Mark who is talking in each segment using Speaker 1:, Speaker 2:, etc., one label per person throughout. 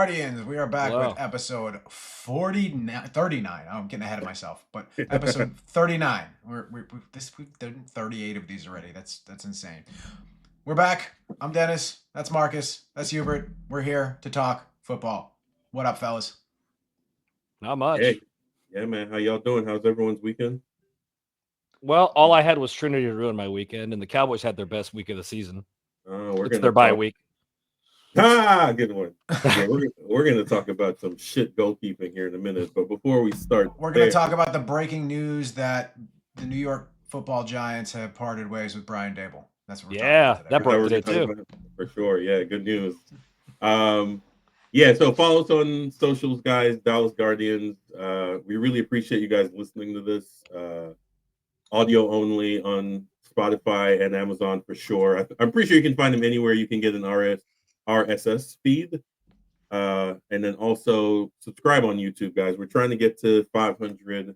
Speaker 1: Guardians. We are back with
Speaker 2: Wow.
Speaker 1: episode 39. I'm getting ahead of myself, but episode 39. We've done 38 of these already. That's insane. We're back. I'm Dennis. That's Marcus. That's Hubert. We're here to talk football. What up, fellas?
Speaker 2: Not much.
Speaker 3: Hey, yeah, man. How y'all doing? How's everyone's weekend?
Speaker 2: Well, all I had was Trinity to ruin my weekend, and the Cowboys had their best week of the season.
Speaker 3: We're
Speaker 2: It's
Speaker 3: gonna
Speaker 2: their bye
Speaker 3: talk.
Speaker 2: week.
Speaker 3: Good one. Yeah, we're gonna talk about some shit goalkeeping here in a minute. But before we start,
Speaker 1: We're going to talk about the breaking news that the New York Football Giants have parted ways with Brian Dable. That's what we're talking about today.
Speaker 2: That broke today too.
Speaker 3: For sure. Yeah, good news. So follow us on socials, guys. Dallas Guardians. We really appreciate you guys listening to this. Audio only on Spotify and Amazon for sure. I'm pretty sure you can find them anywhere you can get an RSS feed. And then also subscribe on YouTube, guys. We're trying to get to 500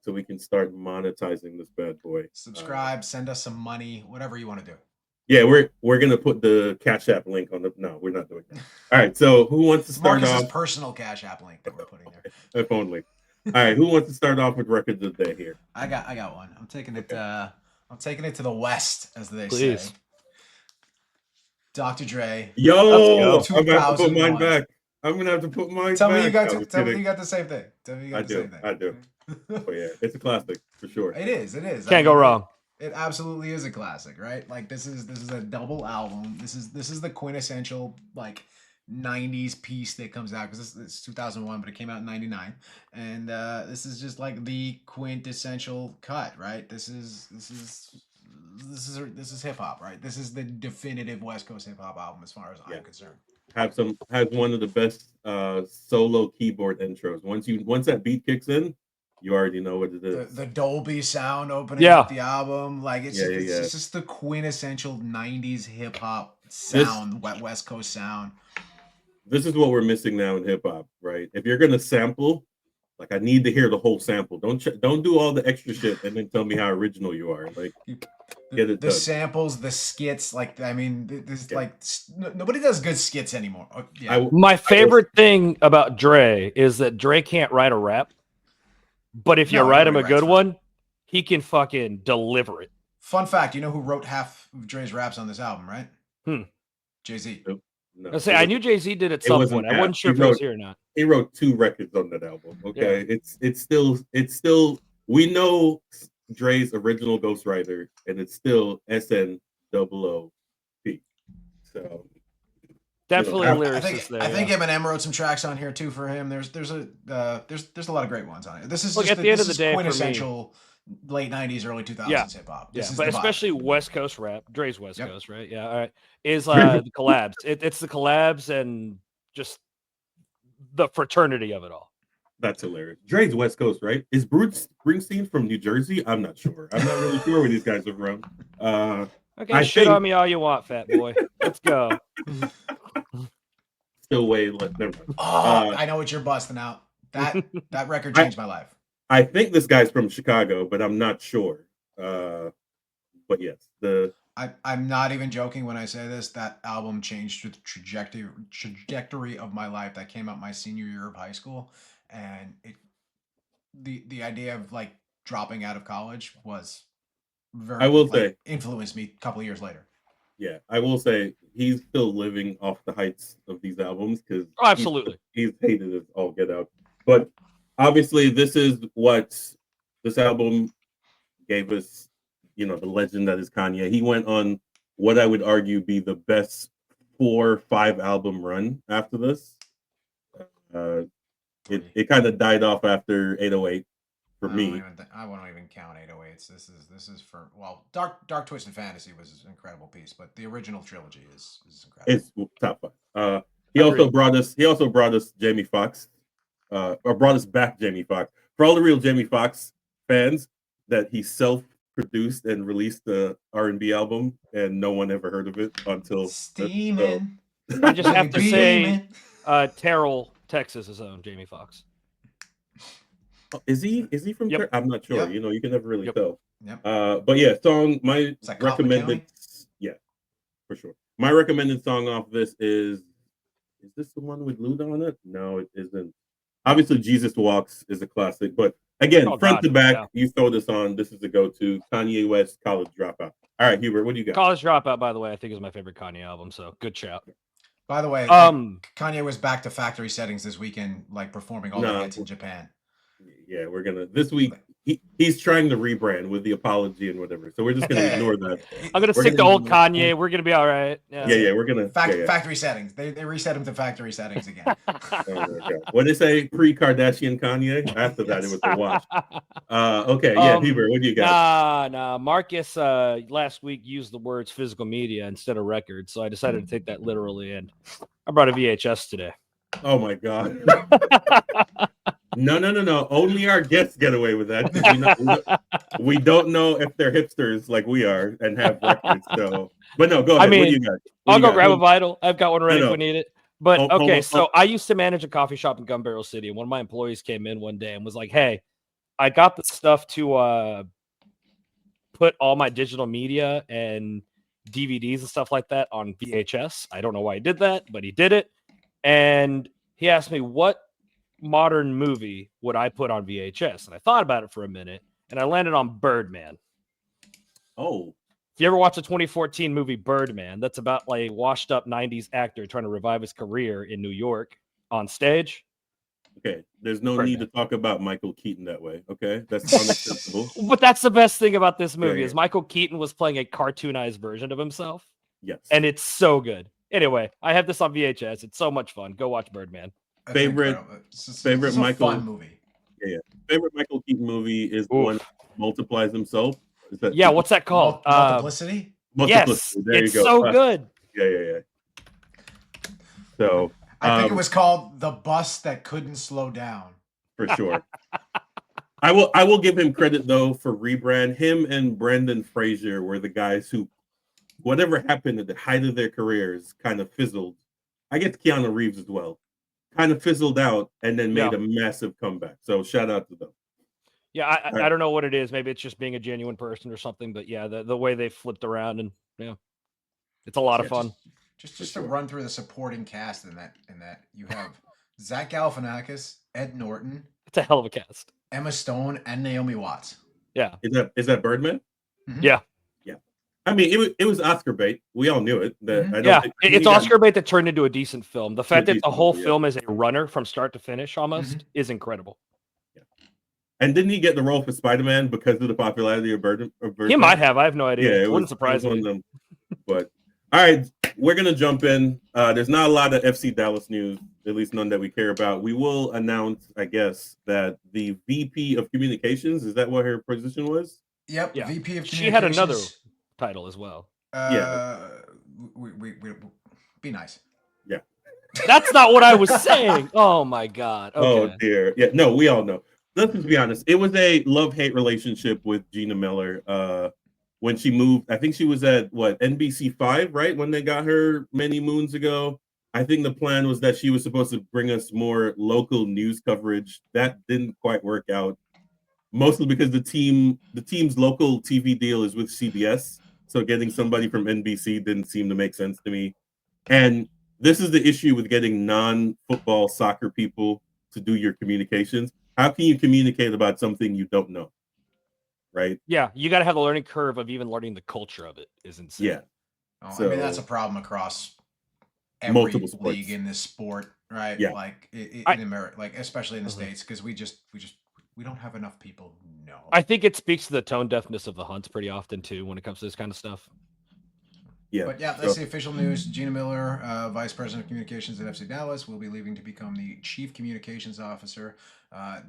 Speaker 3: so we can start monetizing this bad boy.
Speaker 1: Subscribe, send us some money, whatever you want to do.
Speaker 3: Yeah, we're gonna put the Cash App link on the. No, we're not doing that. All right. So who wants to start
Speaker 1: Marcus's
Speaker 3: off?
Speaker 1: personal Cash App link that we're putting there.
Speaker 3: If only. All right. Who wants to start off with records of the day here?
Speaker 1: I got one. I'm taking it. I'm taking it to the West, as they
Speaker 2: Please.
Speaker 1: say. Dr. Dre.
Speaker 3: Yo, I'm gonna have to put
Speaker 1: 2001.
Speaker 3: mine back. I'm gonna have to put mine
Speaker 1: Tell
Speaker 3: back.
Speaker 1: me you got the same thing. Tell me you got the same thing.
Speaker 3: I do. Oh yeah, it's a classic for sure.
Speaker 1: It is.
Speaker 2: Can't go wrong.
Speaker 1: It absolutely is a classic, right? Like this is a double album. This is the quintessential like 90s piece that comes out because this is 2001, but it came out in 99, and this is just like the quintessential cut, right? This is hip hop, right? This is the definitive West Coast hip hop album as far as I'm concerned.
Speaker 3: Has one of the best solo keyboard intros. Once that beat kicks in, you already know what it is.
Speaker 1: The Dolby sound opening up the album, like it's just the quintessential 90s hip hop sound, West Coast sound.
Speaker 3: This is what we're missing now in hip hop, right? If you're gonna sample, like I need to hear the whole sample. Don't do all the extra shit and then tell me how original you are. Like get it
Speaker 1: the
Speaker 3: done.
Speaker 1: Samples, the skits, like I mean, nobody does good skits anymore.
Speaker 2: My favorite thing about Dre is that Dre can't write a rap, but if you write him a good one, he can fucking deliver it.
Speaker 1: Fun fact: you know who wrote half of Dre's raps on this album, right? Jay-Z.
Speaker 3: No,
Speaker 2: I knew Jay-Z did at some point. I wasn't sure if he was here or not.
Speaker 3: He wrote 2 records on that album. Okay, it's still we know Dre's original ghostwriter, and it's still SNOOP. So
Speaker 2: definitely a lyricist there.
Speaker 1: I think Eminem wrote some tracks on here too for him. There's a lot of great ones on it. This is
Speaker 2: at the end of the day
Speaker 1: quintessential late 90s, early 2000s hip hop.
Speaker 2: But especially West Coast rap. Dre's West Coast, right? Yeah, all right. Is the collabs. It's the collabs and just the fraternity of it all.
Speaker 3: That's hilarious. Dre's West Coast, right? Is Bruce Springsteen from New Jersey? I'm not sure. I'm not really sure where these guys are from.
Speaker 2: Okay, shit on me all you want, fat boy. Let's go.
Speaker 3: Still way left. Never mind.
Speaker 1: I know what you're busting out. That record changed my life.
Speaker 3: I think this guy's from Chicago, but I'm not sure. But yes,
Speaker 1: I'm not even joking when I say this. That album changed the trajectory of my life. That came out my senior year of high school, and the idea of like dropping out of college was influenced me a couple of years later.
Speaker 3: Yeah, I will say he's still living off the heights of these albums because
Speaker 2: absolutely
Speaker 3: he's hated it all get out. But obviously, this is what this album gave us. You know, the legend that is Kanye. He went on what I would argue be the best 4-5 album run after this. It kind of died off after 808 for me.
Speaker 1: I won't even count 808s. This is for Dark Twisted Fantasy was an incredible piece, but the original trilogy is incredible.
Speaker 3: It's top 5. He also brought us Jamie Foxx, or brought us back Jamie Foxx. For all the real Jamie Foxx fans, that he self-produced and released the R&B album, and no one ever heard of it until
Speaker 1: Steaming.
Speaker 2: I just have to say, Terrell, Texas, his own Jamie Foxx.
Speaker 3: Is he from?
Speaker 2: Yep.
Speaker 3: I'm not sure.
Speaker 1: Yep.
Speaker 3: You know, you can never really tell.
Speaker 1: Yep.
Speaker 3: But yeah, my recommended.
Speaker 1: County?
Speaker 3: Yeah, for sure. My recommended song off this is Is this the one with Luda on it? No, it isn't. Obviously, Jesus Walks is a classic, but again, front
Speaker 2: God,
Speaker 3: to back,
Speaker 2: yeah.
Speaker 3: you throw this on. This is the go-to. Kanye West, College Dropout. All right, Hubert, what do you got?
Speaker 2: College Dropout, by the way, I think is my favorite Kanye album. So good shout.
Speaker 1: By the way, Kanye was back to factory settings this weekend, like performing all the hits in Japan.
Speaker 3: Yeah, we're gonna this week. He's trying to rebrand with the apology and whatever, so we're just gonna ignore that.
Speaker 2: I'm gonna stick to old Kanye. We're gonna be all right.
Speaker 3: Yeah, we're gonna
Speaker 1: factory settings. They reset him to factory settings again.
Speaker 3: What they say, pre-Kardashian Kanye. After that, it was a wash. Okay, yeah, Hubert, what do you got?
Speaker 2: Nah. Marcus last week used the words physical media instead of records, so I decided to take that literally, and I brought a VHS today.
Speaker 3: Oh my god. No. Only our guests get away with that. We don't know if they're hipsters like we are and have records. So, but no, go ahead. What do you got?
Speaker 2: I'll go grab a Vital. I've got one ready if we need it. But okay, so I used to manage a coffee shop in Gun Barrel City, and one of my employees came in one day and was like, "Hey, I got the stuff to put all my digital media and DVDs and stuff like that on VHS. I don't know why he did that, but he did it." And he asked me, what modern movie would I put on VHS? And I thought about it for a minute, and I landed on Birdman.
Speaker 3: Oh.
Speaker 2: If you ever watch the 2014 movie Birdman, that's about like a washed up 90s actor trying to revive his career in New York on stage.
Speaker 3: Okay, there's no need to talk about Michael Keaton that way. Okay, that's unacceptable.
Speaker 2: But that's the best thing about this movie is Michael Keaton was playing a cartoonized version of himself.
Speaker 3: Yes,
Speaker 2: and it's so good. Anyway, I have this on VHS. It's so much fun. Go watch Birdman.
Speaker 3: Favorite Michael
Speaker 1: fun movie.
Speaker 3: Yeah. Favorite Michael Keaton movie is the one that multiplies himself.
Speaker 2: What's that called?
Speaker 1: Multiplicity.
Speaker 2: Yes,
Speaker 3: there
Speaker 2: it's
Speaker 3: you go.
Speaker 2: So good.
Speaker 3: Yeah. So
Speaker 1: I think it was called The Bus That Couldn't Slow Down.
Speaker 3: For sure. I will give him credit though for rebrand. Him and Brendan Fraser were the guys who, whatever happened at the height of their careers, kind of fizzled. I guess Keanu Reeves as well, kind of fizzled out and then made a massive comeback. So shout out to them.
Speaker 2: Yeah, I don't know what it is. Maybe it's just being a genuine person or something. But yeah, the way they flipped around and it's a lot of fun.
Speaker 1: Just to run through the supporting cast in that you have Zach Galifianakis, Ed Norton.
Speaker 2: It's a hell of a cast.
Speaker 1: Emma Stone and Naomi Watts.
Speaker 2: Yeah.
Speaker 3: Is that Birdman?
Speaker 2: Mm-hmm. Yeah.
Speaker 3: I mean, it was Oscar bait. We all knew it.
Speaker 2: It's Oscar bait that turned into a decent film. The fact that the whole film is a runner from start to finish almost is incredible.
Speaker 3: Yeah. And didn't he get the role for Spider-Man because of the popularity of Birdman?
Speaker 2: He might have. I have no idea.
Speaker 3: Yeah,
Speaker 2: it wouldn't surprise me.
Speaker 3: Them. But all right, we're gonna jump in. There's not a lot of FC Dallas news, at least none that we care about. We will announce, I guess, that the VP of Communications, is that what her position was?
Speaker 1: Yep. Yeah. VP of Communications.
Speaker 2: She had another title as well.
Speaker 1: We be nice.
Speaker 3: Yeah.
Speaker 2: That's not what I was saying. Oh my God. Okay.
Speaker 3: Oh dear. Yeah. No, we all know. Let's just be honest. It was a love-hate relationship with Gina Miller. When she moved, I think she was at NBC5, right? When they got her many moons ago. I think the plan was that she was supposed to bring us more local news coverage. That didn't quite work out. Mostly because the team's local TV deal is with CBS. So getting somebody from NBC didn't seem to make sense to me. And this is the issue with getting non-football soccer people to do your communications. How can you communicate about something you don't know? Right?
Speaker 2: Yeah, you got to have the learning curve of even learning the culture of it is insane.
Speaker 3: Yeah.
Speaker 1: I mean, that's a problem across every multiple sports. League in this sport, right?
Speaker 3: Yeah.
Speaker 1: Like in America, like especially in the States, because we don't have enough people who know.
Speaker 2: I think it speaks to the tone deafness of the Hunts pretty often too when it comes to this kind of stuff.
Speaker 3: Yeah.
Speaker 1: But yeah, that's the official news. Gina Miller, Vice President of Communications at FC Dallas, will be leaving to become the Chief Communications Officer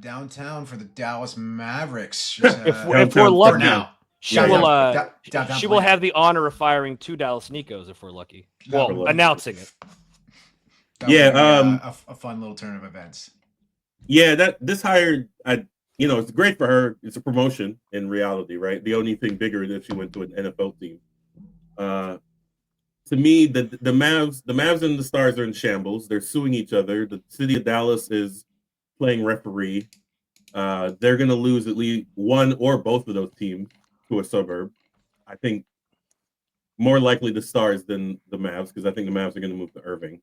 Speaker 1: downtown for the Dallas Mavericks.
Speaker 2: If we're lucky, now. She will have the honor of firing 2 Dallas Nicos if we're lucky. Well, announcing it.
Speaker 1: A fun little turn of events.
Speaker 3: Yeah, this hire, it's great for her. It's a promotion in reality, right? The only thing bigger is that she went to an NFL team. To me, the Mavs and the Stars are in shambles. They're suing each other. The city of Dallas is playing referee. They're going to lose at least one or both of those teams to a suburb. I think more likely the Stars than the Mavs because I think the Mavs are going to move to Irving.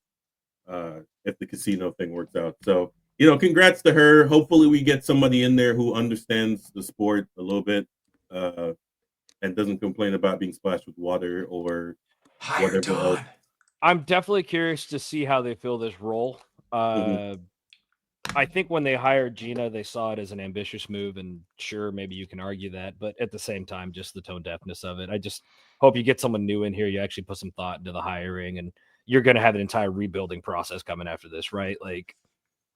Speaker 3: if the casino thing works out. So, congrats to her. Hopefully we get somebody in there who understands the sport a little bit and doesn't complain about being splashed with water or whatever else.
Speaker 2: I'm definitely curious to see how they fill this role. I think when they hired Gina, they saw it as an ambitious move, and sure, maybe you can argue that, but at the same time, just the tone deafness of it. I just hope you get someone new in here. You actually put some thought into the hiring, and you're going to have an entire rebuilding process coming after this, right? Like,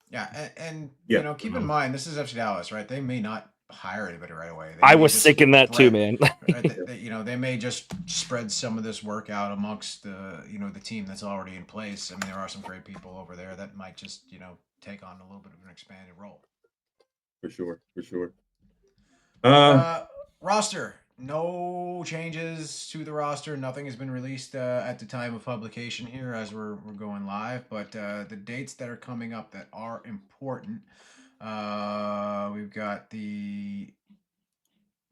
Speaker 1: yeah, and keep in mind this is FC Dallas, right? They may not hire anybody right away.
Speaker 2: I was thinking that too, man.
Speaker 1: They may just spread some of this work out amongst the team that's already in place. I mean, there are some great people over there that might just take on a little bit of an expanded role.
Speaker 3: For sure.
Speaker 1: Roster. No changes to the roster. Nothing has been released at the time of publication here as we're going live. But the dates that are coming up that are important, we've got the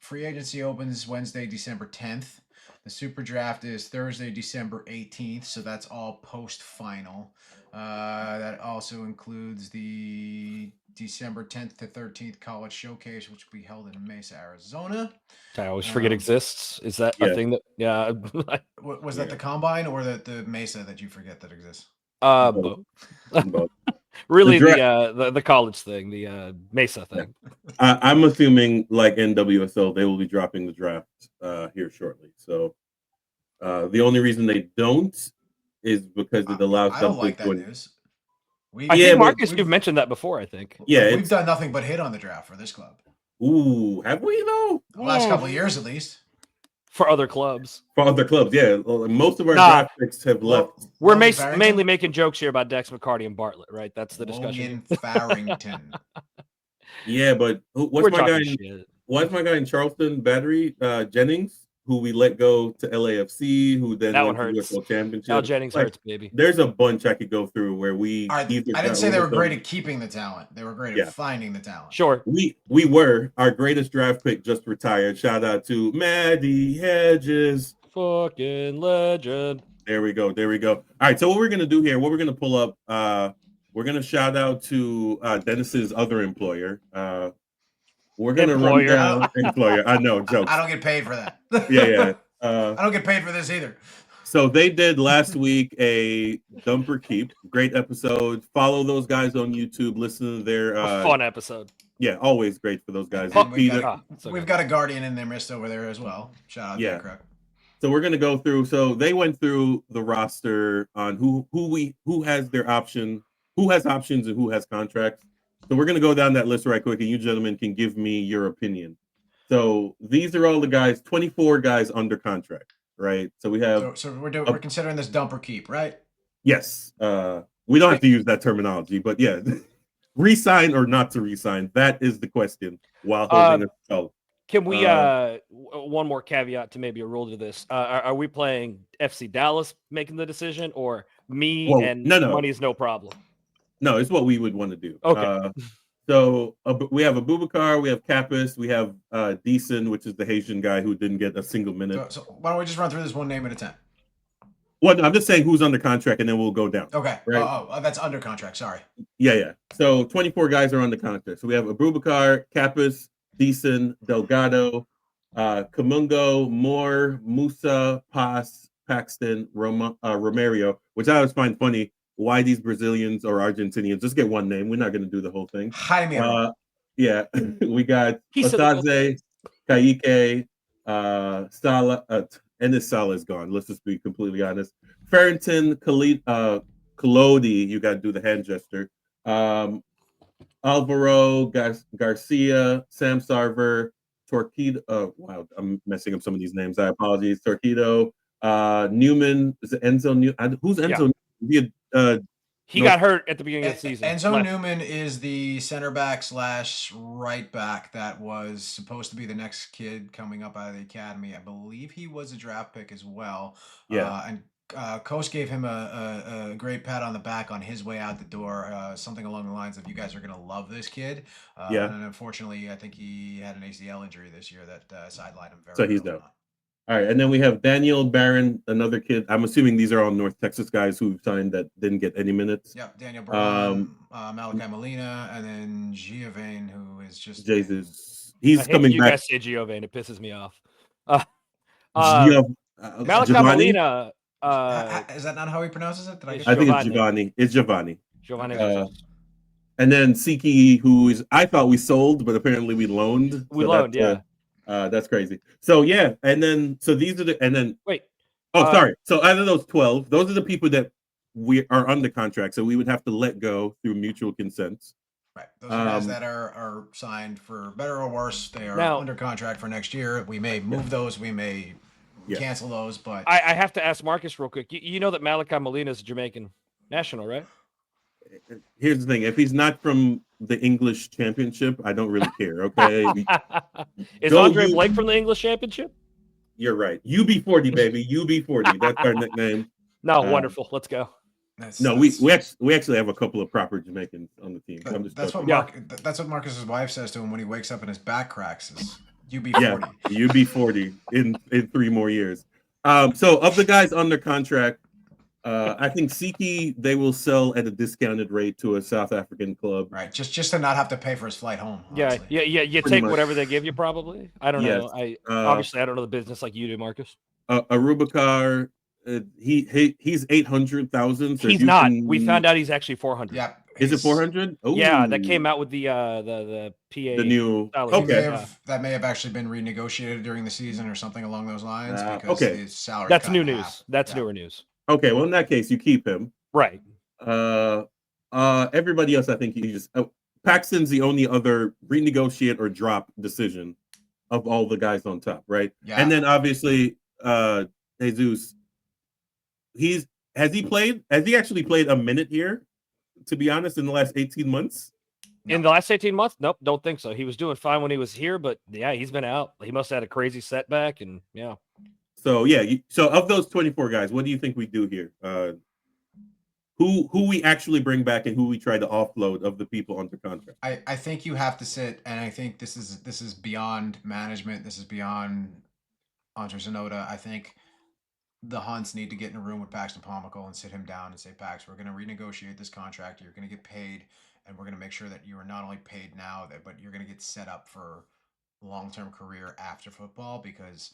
Speaker 1: free agency opens Wednesday, December 10th. The super draft is Thursday, December 18th. So that's all post-final. That also includes the December 10th to 13th college showcase, which will be held in Mesa, Arizona.
Speaker 2: I always forget exists. Is that a thing that? Yeah.
Speaker 1: Was that the combine or the Mesa that you forget that exists?
Speaker 2: Both. Really, the college thing, the Mesa thing.
Speaker 3: I'm assuming, like NWSL, they will be dropping the draft here shortly. So the only reason they don't is because it allows.
Speaker 1: I don't like that news.
Speaker 2: I think Marcus, you've mentioned that before. I think.
Speaker 3: Yeah,
Speaker 1: we've done nothing but hit on the draft for this club.
Speaker 3: Ooh, have we though?
Speaker 1: The last couple of years, at least.
Speaker 2: For other clubs.
Speaker 3: Yeah. Most of our draft picks have left.
Speaker 2: We're mainly making jokes here about Dex McCarty and Bartlett, right? That's the discussion.
Speaker 1: Farrington.
Speaker 3: Yeah, but what's my guy in Charleston, Battery, Jennings, who we let go to LAFC, who then went to USL Championship.
Speaker 2: Now Jennings hurts, baby.
Speaker 3: There's a bunch I could go through where we.
Speaker 1: I didn't say they were great at keeping the talent. They were great at finding the talent.
Speaker 2: Sure.
Speaker 3: We were. Our greatest draft pick just retired. Shout out to Maddie Hedges.
Speaker 2: Fucking legend.
Speaker 3: There we go. All right. So what we're gonna do here? What we're gonna pull up? We're gonna shout out to Dennis's other employer. We're gonna run down employer. I know, jokes.
Speaker 1: I don't get paid for that.
Speaker 3: Yeah.
Speaker 1: I don't get paid for this either.
Speaker 3: So they did last week a Dumper Keep. Great episode. Follow those guys on YouTube. Listen to their
Speaker 2: fun episode.
Speaker 3: Yeah, always great for those guys.
Speaker 1: We've got a Guardian in their midst over there as well. Shout out to Crook.
Speaker 3: So we're gonna go through. So they went through the roster on who has their option, who has options, and who has contracts. So we're going to go down that list right quick, and you gentlemen can give me your opinion. So these are all the guys, 24 guys under contract, right? So we have.
Speaker 1: So we're considering this dump or keep, right?
Speaker 3: Yes. We don't have to use that terminology, but yeah, resign or not to resign. That is the question while holding a spell.
Speaker 2: Can we one more caveat to maybe a rule to this? Are we playing FC Dallas making the decision, or me and money is no problem?
Speaker 3: No, it's what we would want to do.
Speaker 2: Okay.
Speaker 3: So we have Abubakar, we have Kappas, we have Deason, which is the Haitian guy who didn't get a single minute.
Speaker 1: So why don't we just run through this one name at a time?
Speaker 3: Well, no, I'm just saying who's under contract, and then we'll go down.
Speaker 1: Okay.
Speaker 3: Right?
Speaker 1: Oh, that's under contract. Sorry.
Speaker 3: Yeah. So 24 guys are under contract. So we have Abubakar, Kappas, Deason, Delgado, Kamungo, Moore, Musa, Paz, Paxton, Romario, which I always find funny. Why these Brazilians or Argentinians just get one name? We're not going to do the whole thing. Yeah, we got Osaze, Kayike, Sala, Ennis Sala is gone. Let's just be completely honest. Farrington, Kalodi, you got to do the hand gesture. Alvaro, Garcia, Sam Sarver, Torquedo. Wow, I'm messing up some of these names. I apologize. Torquedo, Newman. Is it Enzo Newman? Who's Enzo?
Speaker 2: He got hurt at the beginning of the season.
Speaker 1: Enzo Newman is the center back / right back that was supposed to be the next kid coming up out of the academy. I believe he was a draft pick as well.
Speaker 3: Yeah.
Speaker 1: And Coach gave him a great pat on the back on his way out the door. Something along the lines of, "You guys are going to love this kid." And unfortunately, I think he had an ACL injury this year that sidelined him very.
Speaker 3: So he's down. All right, and then we have Daniel Barron, another kid. I'm assuming these are all North Texas guys who signed that didn't get any minutes.
Speaker 1: Yep, Daniel Barron, Malachi Molina, and then Giovanni, who is just
Speaker 3: Jesus. He's
Speaker 2: I hate
Speaker 3: coming
Speaker 2: you
Speaker 3: back.
Speaker 2: guys say Giovanni. It pisses me off. Malachi
Speaker 3: Giovanni?
Speaker 2: Molina.
Speaker 1: Is that not how he pronounces it?
Speaker 3: I think it's Giovanni. It's Giovanni.
Speaker 2: Giovanni.
Speaker 3: And then Siki, who is I thought we sold, but apparently we loaned.
Speaker 2: We loaned, yeah.
Speaker 3: That's crazy. So yeah, and then so these are the and then
Speaker 2: wait.
Speaker 3: Sorry. So out of those 12, those are the people that we are under contract. So we would have to let go through mutual consent.
Speaker 1: Right. Those are guys that are signed for better or worse. They are under contract for next year. We may move those. We may cancel those. But
Speaker 2: I have to ask Marcus real quick. You know that Malachi Molina is a Jamaican national, right?
Speaker 3: Here's the thing: if he's not from the English Championship, I don't really care. Okay.
Speaker 2: Is Andre Blake from the English Championship?
Speaker 3: You're right. UB40, baby. UB40. That's our nickname.
Speaker 2: No, wonderful. Let's go.
Speaker 3: We actually have a couple of proper Jamaicans on the team.
Speaker 1: That's what Marcus's wife says to him when he wakes up and his back cracks. Is UB40.
Speaker 3: Yeah, UB40 in 3 more years. So of the guys under contract, I think Siki they will sell at a discounted rate to a South African club.
Speaker 1: Right, just to not have to pay for his flight home.
Speaker 2: Honestly. Yeah. You take whatever they give you, probably. I don't know. Obviously I don't know the business like you do, Marcus.
Speaker 3: Arubakar, he's 800,000.
Speaker 2: So he's not. We found out he's actually 400.
Speaker 1: Yeah.
Speaker 3: Is it 400? Oh,
Speaker 2: yeah, that came out with the PA.
Speaker 3: The new.
Speaker 1: That may have actually been renegotiated during the season or something along those lines because his salary.
Speaker 2: That's new news. That's newer news.
Speaker 3: Okay, well in that case, you keep him.
Speaker 2: Right.
Speaker 3: Everybody else, I think you just Paxton's the only other renegotiate or drop decision of all the guys on top, right?
Speaker 1: Yeah.
Speaker 3: And then obviously Jesus. Has he actually played a minute here? To be honest, in the last 18 months.
Speaker 2: In the last 18 months? Nope, don't think so. He was doing fine when he was here, but yeah, he's been out. He must have had a crazy setback, and yeah.
Speaker 3: So yeah, so of those 24 guys, what do you think we do here? Who we actually bring back and who we try to offload of the people under contract?
Speaker 1: I think you have to sit, and I think this is beyond management. This is beyond Andre Zanotta. I think the Hunts need to get in a room with Paxton Pomykal and sit him down and say, Pax, we're going to renegotiate this contract. You're going to get paid, and we're going to make sure that you are not only paid now, but you're going to get set up for long-term career after football because,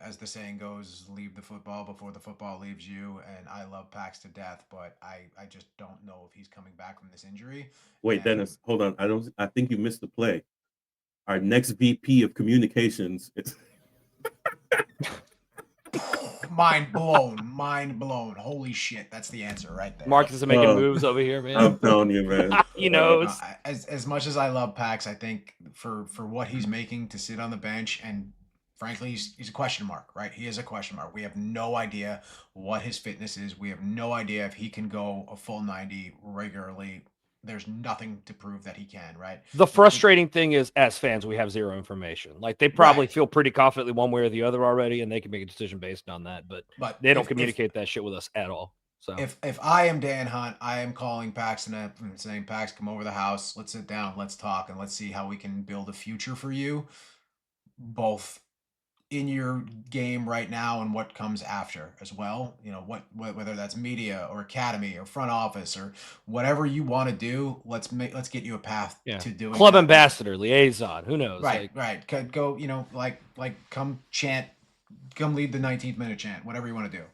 Speaker 1: as the saying goes, leave the football before the football leaves you. And I love Pax to death, but I just don't know if he's coming back from this injury.
Speaker 3: Wait, Dennis, hold on. I think you missed the play. Our next VP of communications is
Speaker 1: mind blown. Holy shit, that's the answer right there.
Speaker 2: Marcus is making moves over here, man.
Speaker 3: I'm telling you, man.
Speaker 2: He knows.
Speaker 1: As much as I love Pax, I think for what he's making to sit on the bench, and frankly, he's a question mark, right? He is a question mark. We have no idea what his fitness is. We have no idea if he can go a full 90 regularly. There's nothing to prove that he can, right?
Speaker 2: The frustrating thing is, as fans, we have zero information. Like, they probably feel pretty confidently one way or the other already, and they can make a decision based on that. But they don't communicate that shit with us at all. So
Speaker 1: if I am Dan Hunt, I am calling Paxton up and saying, Pax, come over the house. Let's sit down. Let's talk, and let's see how we can build a future for you, both in your game right now and what comes after as well. You know, whether that's media or academy or front office or whatever you want to do, let's get you a path to doing
Speaker 2: club ambassador, liaison, who knows?
Speaker 1: Right. Could go, you know, like come lead the 19th minute chant, whatever you want to do.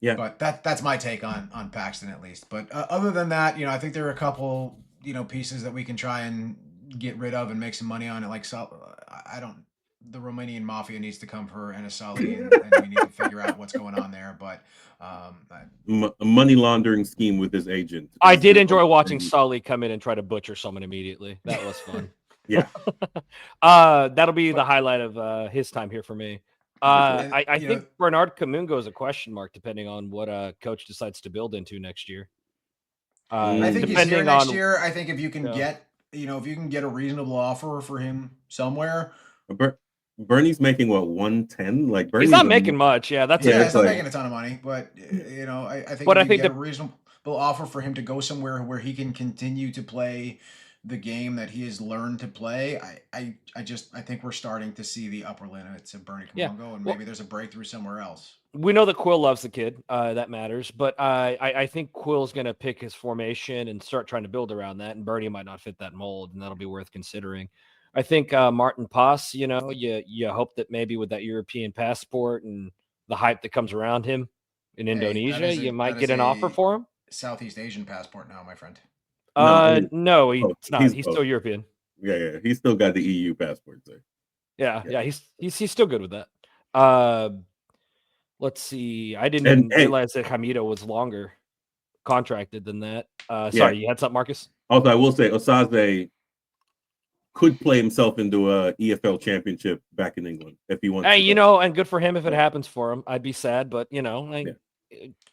Speaker 3: Yeah.
Speaker 1: But that's my take on Paxton at least. But other than that, you know, I think there are a couple, you know, pieces that we can try and get rid of and make some money on it. Like, the Romanian mafia needs to come for Anasalli, and we need to figure out what's going on there. But
Speaker 3: a money laundering scheme with his agent.
Speaker 2: I did enjoy watching Sully come in and try to butcher someone immediately. That was fun.
Speaker 3: Yeah.
Speaker 2: That'll be the highlight of his time here for me. I think Bernard Kamungo is a question mark depending on what coach decides to build into next year.
Speaker 1: I think he's here next year. I think if you can get a reasonable offer for him somewhere.
Speaker 3: Bernie's making what, 110? Like, Bernie's
Speaker 2: he's not making much. Yeah, that's
Speaker 1: he's not making a ton of money, but you know, I think if you get a reasonable offer for him to go somewhere where he can continue to play the game that he has learned to play, I think we're starting to see the upper limits of Bernie
Speaker 2: Yeah.
Speaker 1: Kamungo, and
Speaker 2: Well,
Speaker 1: maybe there's a breakthrough somewhere else.
Speaker 2: we know that Quill loves the kid. That matters. But I think Quill's going to pick his formation and start trying to build around that. And Bernie might not fit that mold, and that'll be worth considering. I think Martin Pass, you hope that maybe with that European passport and the hype that comes around him in Indonesia, you might get an offer for him.
Speaker 1: Southeast Asian passport now, my friend.
Speaker 2: No, it's not. He's still European.
Speaker 3: Yeah. He's still got the EU passport there.
Speaker 2: Yeah. He's still good with that. Let's see. I didn't even realize that Hamido was longer contracted than that. Sorry, you had something, Marcus?
Speaker 3: Also, I will say Osaze could play himself into a EFL championship back in England if he wants.
Speaker 2: Hey, and good for him if it happens for him. I'd be sad, but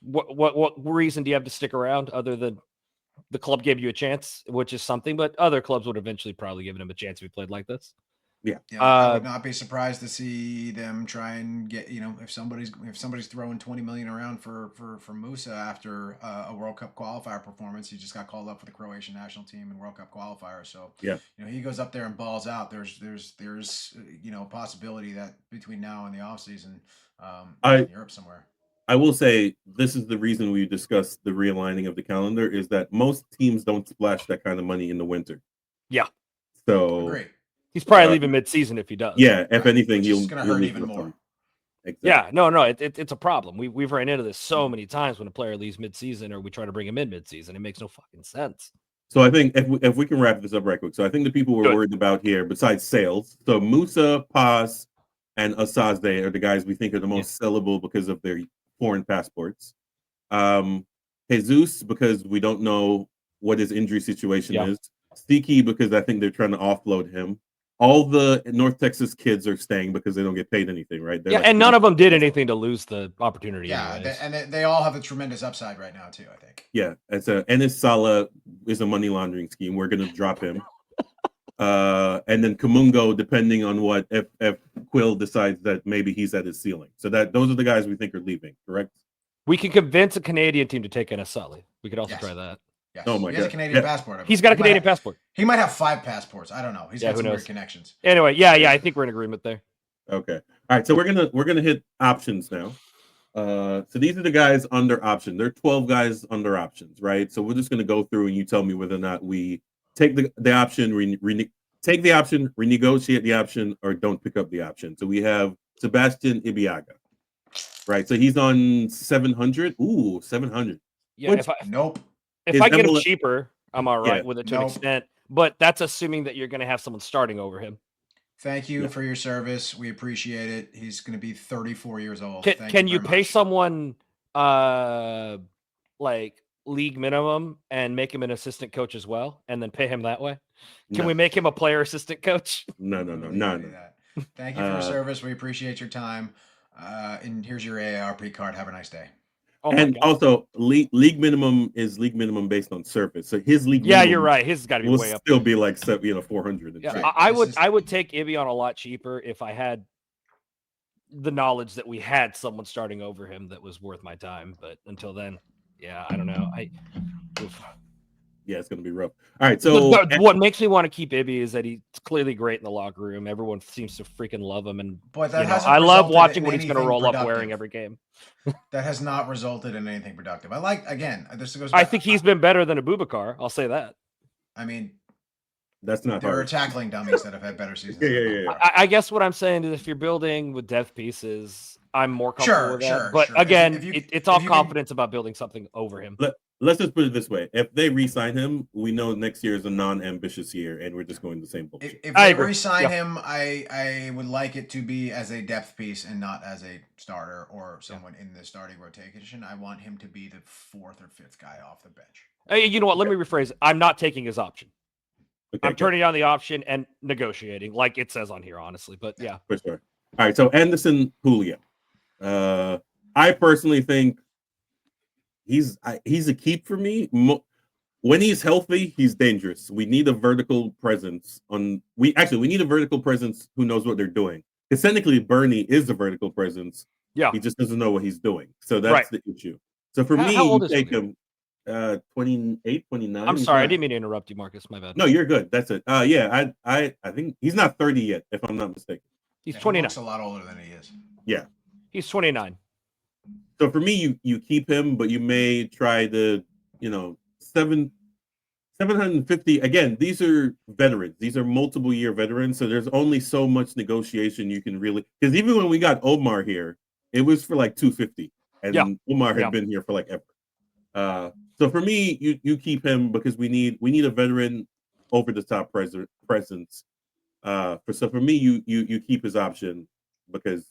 Speaker 2: what reason do you have to stick around other than the club gave you a chance, which is something, but other clubs would eventually probably given him a chance if he played like this.
Speaker 1: Yeah, I would not be surprised to see them try and get, if somebody's throwing 20 million around for Musa after a World Cup qualifier performance. He just got called up for the Croatian national team in World Cup qualifier. So he goes up there and balls out. There's a possibility that between now and the offseason, in Europe somewhere.
Speaker 3: I will say this is the reason we discussed the realigning of the calendar is that most teams don't splash that kind of money in the winter.
Speaker 2: Yeah.
Speaker 3: So
Speaker 1: great.
Speaker 2: He's probably leaving mid-season if he does.
Speaker 3: Yeah, if anything,
Speaker 1: he's going to hurt even more.
Speaker 3: Exactly.
Speaker 2: Yeah, no, it's a problem. We've ran into this so many times when a player leaves mid-season or we try to bring him in mid-season. It makes no fucking sense.
Speaker 3: So I think if we can wrap this up right quick. So I think the people we're worried about here, besides sales, so Musa, Paz, and Osaze are the guys we think are the most sellable because of their foreign passports. Jesus, because we don't know what his injury situation is. Stiki, because I think they're trying to offload him. All the North Texas kids are staying because they don't get paid anything, right? They're
Speaker 2: and none of them did anything to lose the opportunity.
Speaker 1: Yeah, and they all have a tremendous upside right now too, I think.
Speaker 3: Yeah, Enes Sala is a money laundering scheme. We're going to drop him. And then Kamungo, depending on what if Quill decides that maybe he's at his ceiling. So those are the guys we think are leaving, correct?
Speaker 2: We can convince a Canadian team to take Enes Sala. We could also try that.
Speaker 1: Yes.
Speaker 3: Oh my God.
Speaker 1: He has a Canadian passport.
Speaker 2: He's got a Canadian passport.
Speaker 1: He might have 5 passports. I don't know. He's got some weird connections.
Speaker 2: Anyway, I think we're in agreement there.
Speaker 3: Okay. All right. So we're gonna hit options now. So these are the guys under option. There are 12 guys under options, right? So we're just gonna go through and you tell me whether or not we take the option, take the option, renegotiate the option, or don't pick up the option. So we have Sebastian Ibiaga, right? So he's on 700. Ooh, 700.
Speaker 2: Yeah.
Speaker 1: Nope.
Speaker 2: If I get him cheaper, I'm all right with it to an extent. But that's assuming that you're going to have someone starting over him.
Speaker 1: Thank you for your service. We appreciate it. He's going to be 34 years old.
Speaker 2: Can you pay someone like league minimum and make him an assistant coach as well, and then pay him that way? Can we make him a player assistant coach?
Speaker 3: No.
Speaker 1: Thank you for your service. We appreciate your time. And here's your AARP card. Have a nice day.
Speaker 2: Oh
Speaker 3: and also, league minimum is league minimum based on surface. So his league minimum,
Speaker 2: you're right. His has got to be way up.
Speaker 3: Still be like 400.
Speaker 2: Yeah, I would take Ibby on a lot cheaper if I had the knowledge that we had someone starting over him that was worth my time. But until then, I don't know.
Speaker 3: Yeah, it's going to be rough. All right, so
Speaker 2: what makes me want to keep Ibby is that he's clearly great in the locker room. Everyone seems to freaking love him, and I love watching what he's going to roll up wearing every game.
Speaker 1: That has not resulted in anything productive.
Speaker 2: I think he's been better than Abubakar. I'll say that.
Speaker 1: I mean,
Speaker 3: that's not.
Speaker 1: There are tackling dummies that have had better seasons.
Speaker 3: Yeah.
Speaker 2: I guess what I'm saying is, if you're building with depth pieces, I'm more comfortable with that. But again, it's all confidence about building something over him.
Speaker 3: Let's just put it this way: if they re-sign him, we know next year is a non-ambitious year, and we're just going the same bullshit.
Speaker 1: If they re-sign him, I would like it to be as a depth piece and not as a starter or someone in the starting rotation. I want him to be the 4th or 5th guy off the bench.
Speaker 2: You know what? Let me rephrase it. I'm not taking his option. Okay, I'm turning down the option and negotiating, like it says on here, honestly. But yeah,
Speaker 3: for sure. All right, so Anderson Julio. I personally think he's a keep for me. When he's healthy, he's dangerous. We need a vertical presence we need a vertical presence who knows what they're doing. Because technically Bernie is a vertical presence.
Speaker 2: Yeah.
Speaker 3: He just doesn't know what he's doing. So that's the issue. So for me, you take him. 28, 29.
Speaker 2: I'm sorry, I didn't mean to interrupt you, Marcus. My bad.
Speaker 3: No, you're good. That's it. Yeah, I think he's not 30 yet, if I'm not mistaken.
Speaker 2: He's 29.
Speaker 1: He looks a lot older than he is.
Speaker 3: Yeah.
Speaker 2: He's 29.
Speaker 3: So for me, you keep him, but you may try to, 750. Again, these are veterans. These are multiple year veterans. So there's only so much negotiation you can really, because even when we got Omar here, it was for like 250, and Omar had been here for like ever. So for me, you keep him because we need a veteran over the top presence. So for me, you keep his option because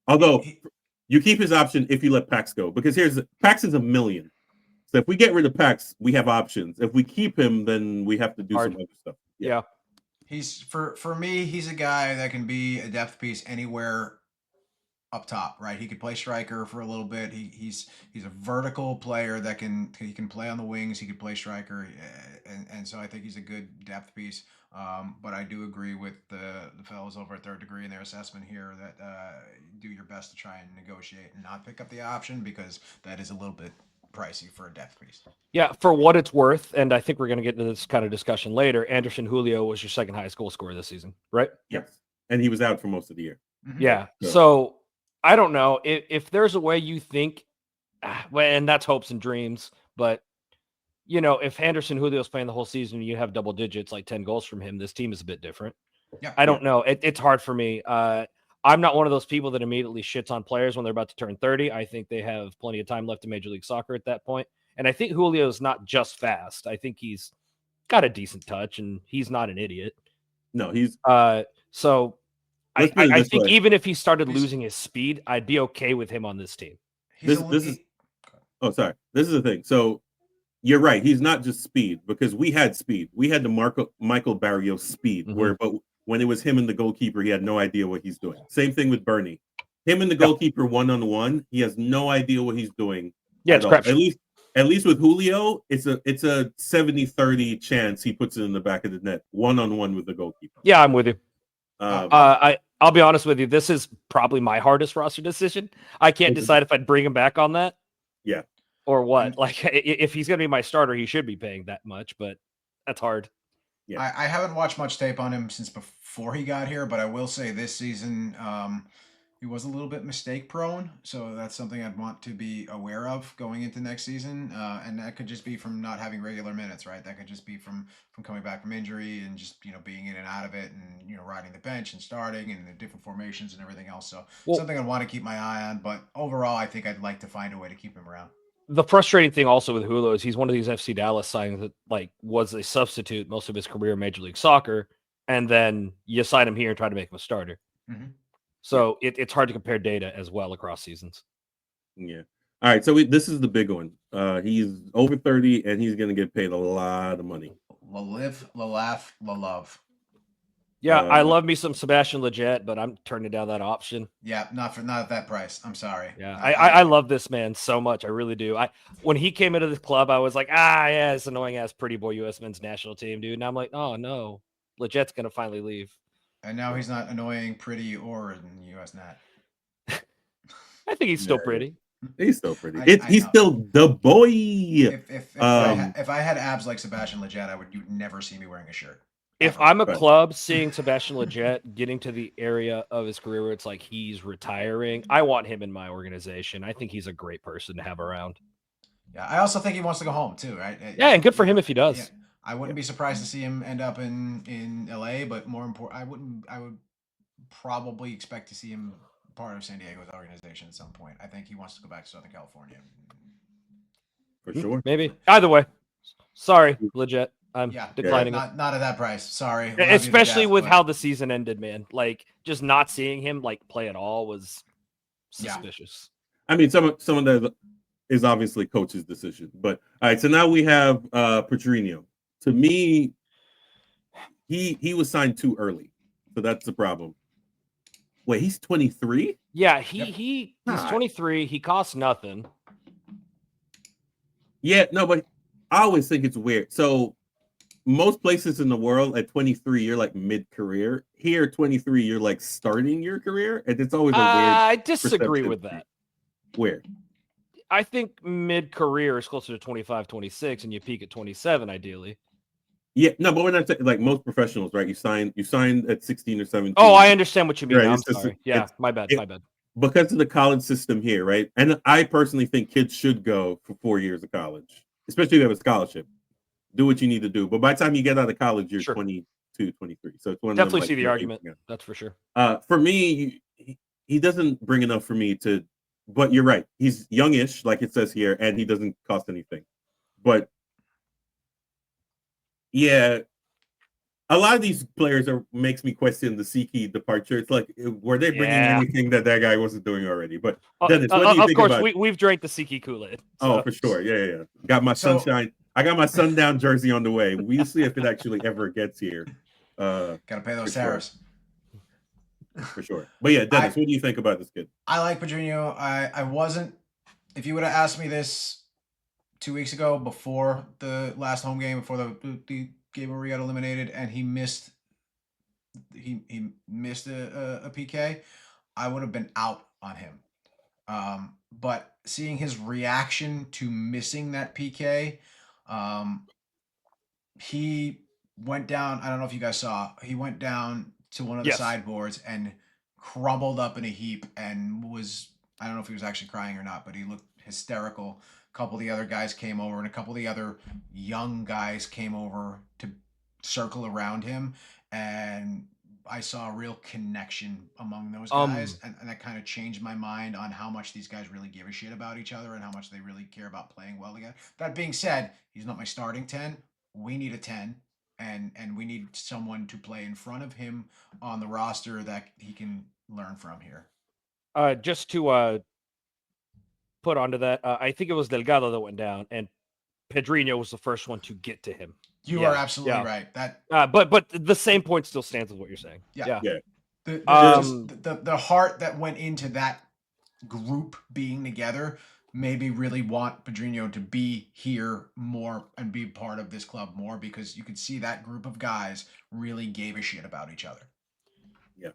Speaker 3: although you keep his option if you let Pax go, because Pax is $1 million. So if we get rid of Pax, we have options. If we keep him, then we have to do some other stuff.
Speaker 2: Yeah.
Speaker 1: He's for me, he's a guy that can be a depth piece anywhere up top, right? He could play striker for a little bit. He's a vertical player that he can play on the wings. He could play striker, and so I think he's a good depth piece. But I do agree with the fellows over at Third Degree in their assessment here that do your best to try and negotiate and not pick up the option because that is a little bit pricey for a depth piece.
Speaker 2: Yeah, for what it's worth, and I think we're going to get into this kind of discussion later. Anderson Julio was your second highest goal scorer this season, right?
Speaker 3: Yes, and he was out for most of the year.
Speaker 2: Mm-hmm. Yeah, so I don't know if there's a way you think, and that's hopes and dreams, but if Anderson Julio's playing the whole season and you have double digits, like 10 goals from him, this team is a bit different.
Speaker 1: Yeah,
Speaker 2: I don't know. It's hard for me. I'm not one of those people that immediately shits on players when they're about to turn 30. I think they have plenty of time left in Major League Soccer at that point. And I think Julio's not just fast. I think he's got a decent touch and he's not an idiot.
Speaker 3: No, he's
Speaker 2: so I think even if he started losing his speed, I'd be okay with him on this team.
Speaker 3: This is This is the thing. So you're right. He's not just speed because we had speed. We had the Michael Barrios speed but when it was him and the goalkeeper, he had no idea what he's doing. Same thing with Bernie. Him and the goalkeeper one-on-one, he has no idea what he's doing.
Speaker 2: Yeah, it's crap.
Speaker 3: At least with Julio, it's a 70-30 chance he puts it in the back of the net one-on-one with the goalkeeper.
Speaker 2: Yeah, I'm with you. I'll be honest with you. This is probably my hardest roster decision. I can't decide if I'd bring him back on that.
Speaker 3: Yeah.
Speaker 2: Or what? Like, if he's going to be my starter, he should be paying that much, but that's hard.
Speaker 1: Yeah. I haven't watched much tape on him since before he got here, but I will say this season he was a little bit mistake prone, so that's something I'd want to be aware of going into next season, and that could just be from not having regular minutes, right? That could just be from coming back from injury and just being in and out of it, and riding the bench and starting and the different formations and everything else. So something I'd want to keep my eye on, but overall, I think I'd like to find a way to keep him around.
Speaker 2: The frustrating thing also with Julio is he's one of these FC Dallas signings that was a substitute most of his career in Major League Soccer, and then you sign him here and try to make him a starter.
Speaker 1: Mm-hmm.
Speaker 2: So it's hard to compare data as well across seasons.
Speaker 3: Yeah. All right. So this is the big one. He's over 30 and he's going to get paid a lot of money.
Speaker 1: La live, la laugh, la love.
Speaker 2: Yeah, I love me some Sebastian Lletget, but I'm turning down that option.
Speaker 1: Yeah, not at that price. I'm sorry.
Speaker 2: Yeah, I love this man so much. I really do. When he came into the club, I was like, yeah, this annoying ass pretty boy U.S. men's national team, dude. And I'm like, oh no, Lletget's gonna finally leave.
Speaker 1: And now he's not annoying, pretty, or in U.S. Nat.
Speaker 2: I think he's still pretty.
Speaker 3: He's still pretty. He's still the boy.
Speaker 1: If I had abs like Sebastian Lletget, you'd never see me wearing a shirt.
Speaker 2: If I'm a club seeing Sebastian Lletget getting to the area of his career where it's like he's retiring, I want him in my organization. I think he's a great person to have around.
Speaker 1: Yeah, I also think he wants to go home too, right?
Speaker 2: Yeah, and good for him if he does.
Speaker 1: Yeah. I wouldn't be surprised to see him end up in LA, but more important, I would probably expect to see him part of San Diego's organization at some point. I think he wants to go back to Southern California.
Speaker 3: For sure.
Speaker 2: Maybe. Either way. Sorry, Lletget. I'm declining.
Speaker 1: Not at that price. Sorry.
Speaker 2: Especially with how the season ended, man. Like, just not seeing him play at all was suspicious.
Speaker 3: I mean, some of that is obviously coach's decision. But all right, so now we have Petrino. To me, he was signed too early. So that's the problem. Wait, he's 23?
Speaker 2: Yeah, he's 23. He costs nothing.
Speaker 3: Yeah, no, but I always think it's weird. So most places in the world at 23, you're like mid-career. Here, 23, you're like starting your career, and it's always a weird.
Speaker 2: I disagree with that.
Speaker 3: Where?
Speaker 2: I think mid-career is closer to 25, 26, and you peak at 27, ideally.
Speaker 3: Yeah, no, but when I say like most professionals, right? You signed at 16 or 17.
Speaker 2: Oh, I understand what you mean.
Speaker 3: Right,
Speaker 2: I'm sorry. Yeah, my bad.
Speaker 3: Because of the college system here, right? And I personally think kids should go for 4 years of college, especially if you have a scholarship. Do what you need to do. But by the time you get out of college, you're 22, 23. So it's one
Speaker 2: definitely
Speaker 3: of them, like,
Speaker 2: see the argument. That's for sure.
Speaker 3: For me, he doesn't bring enough for me to. But you're right. He's youngish, like it says here, and he doesn't cost anything. But yeah, a lot of these players makes me question the Siki departure. It's like, were they bringing anything that guy wasn't doing already? But Dennis, what do you think about?
Speaker 2: Of course, we've drank the Siki Kool-Aid.
Speaker 3: So. Oh, for sure. Yeah. Got my sunshine. I got my sundown jersey on the way. We'll see if it actually ever gets here.
Speaker 1: Gotta pay those tariffs.
Speaker 3: For sure. But yeah, Dennis, what do you think about this kid?
Speaker 1: I like Pedrinho. I wasn't. If you would have asked me this 2 weeks ago, before the last home game, before the game where we got eliminated, and he missed a PK, I would have been out on him. But seeing his reaction to missing that PK, he went down. I don't know if you guys saw. He went down to one of the sideboards and crumbled up in a heap and was. I don't know if he was actually crying or not, but he looked hysterical. A couple of the other guys came over, and a couple of the other young guys came over to circle around him, and I saw a real connection among those guys, and that kind of changed my mind on how much these guys really give a shit about each other and how much they really care about playing well together. That being said, he's not my starting 10. We need a 10, and we need someone to play in front of him on the roster that he can learn from here.
Speaker 2: Just to put onto that, I think it was Delgado that went down, and Pedrinho was the first one to get to him.
Speaker 1: You are absolutely right. That,
Speaker 2: but the same point still stands with what you're saying. Yeah.
Speaker 1: The heart that went into that group being together made me really want Pedrinho to be here more and be part of this club more, because you could see that group of guys really gave a shit about each other.
Speaker 3: Yeah.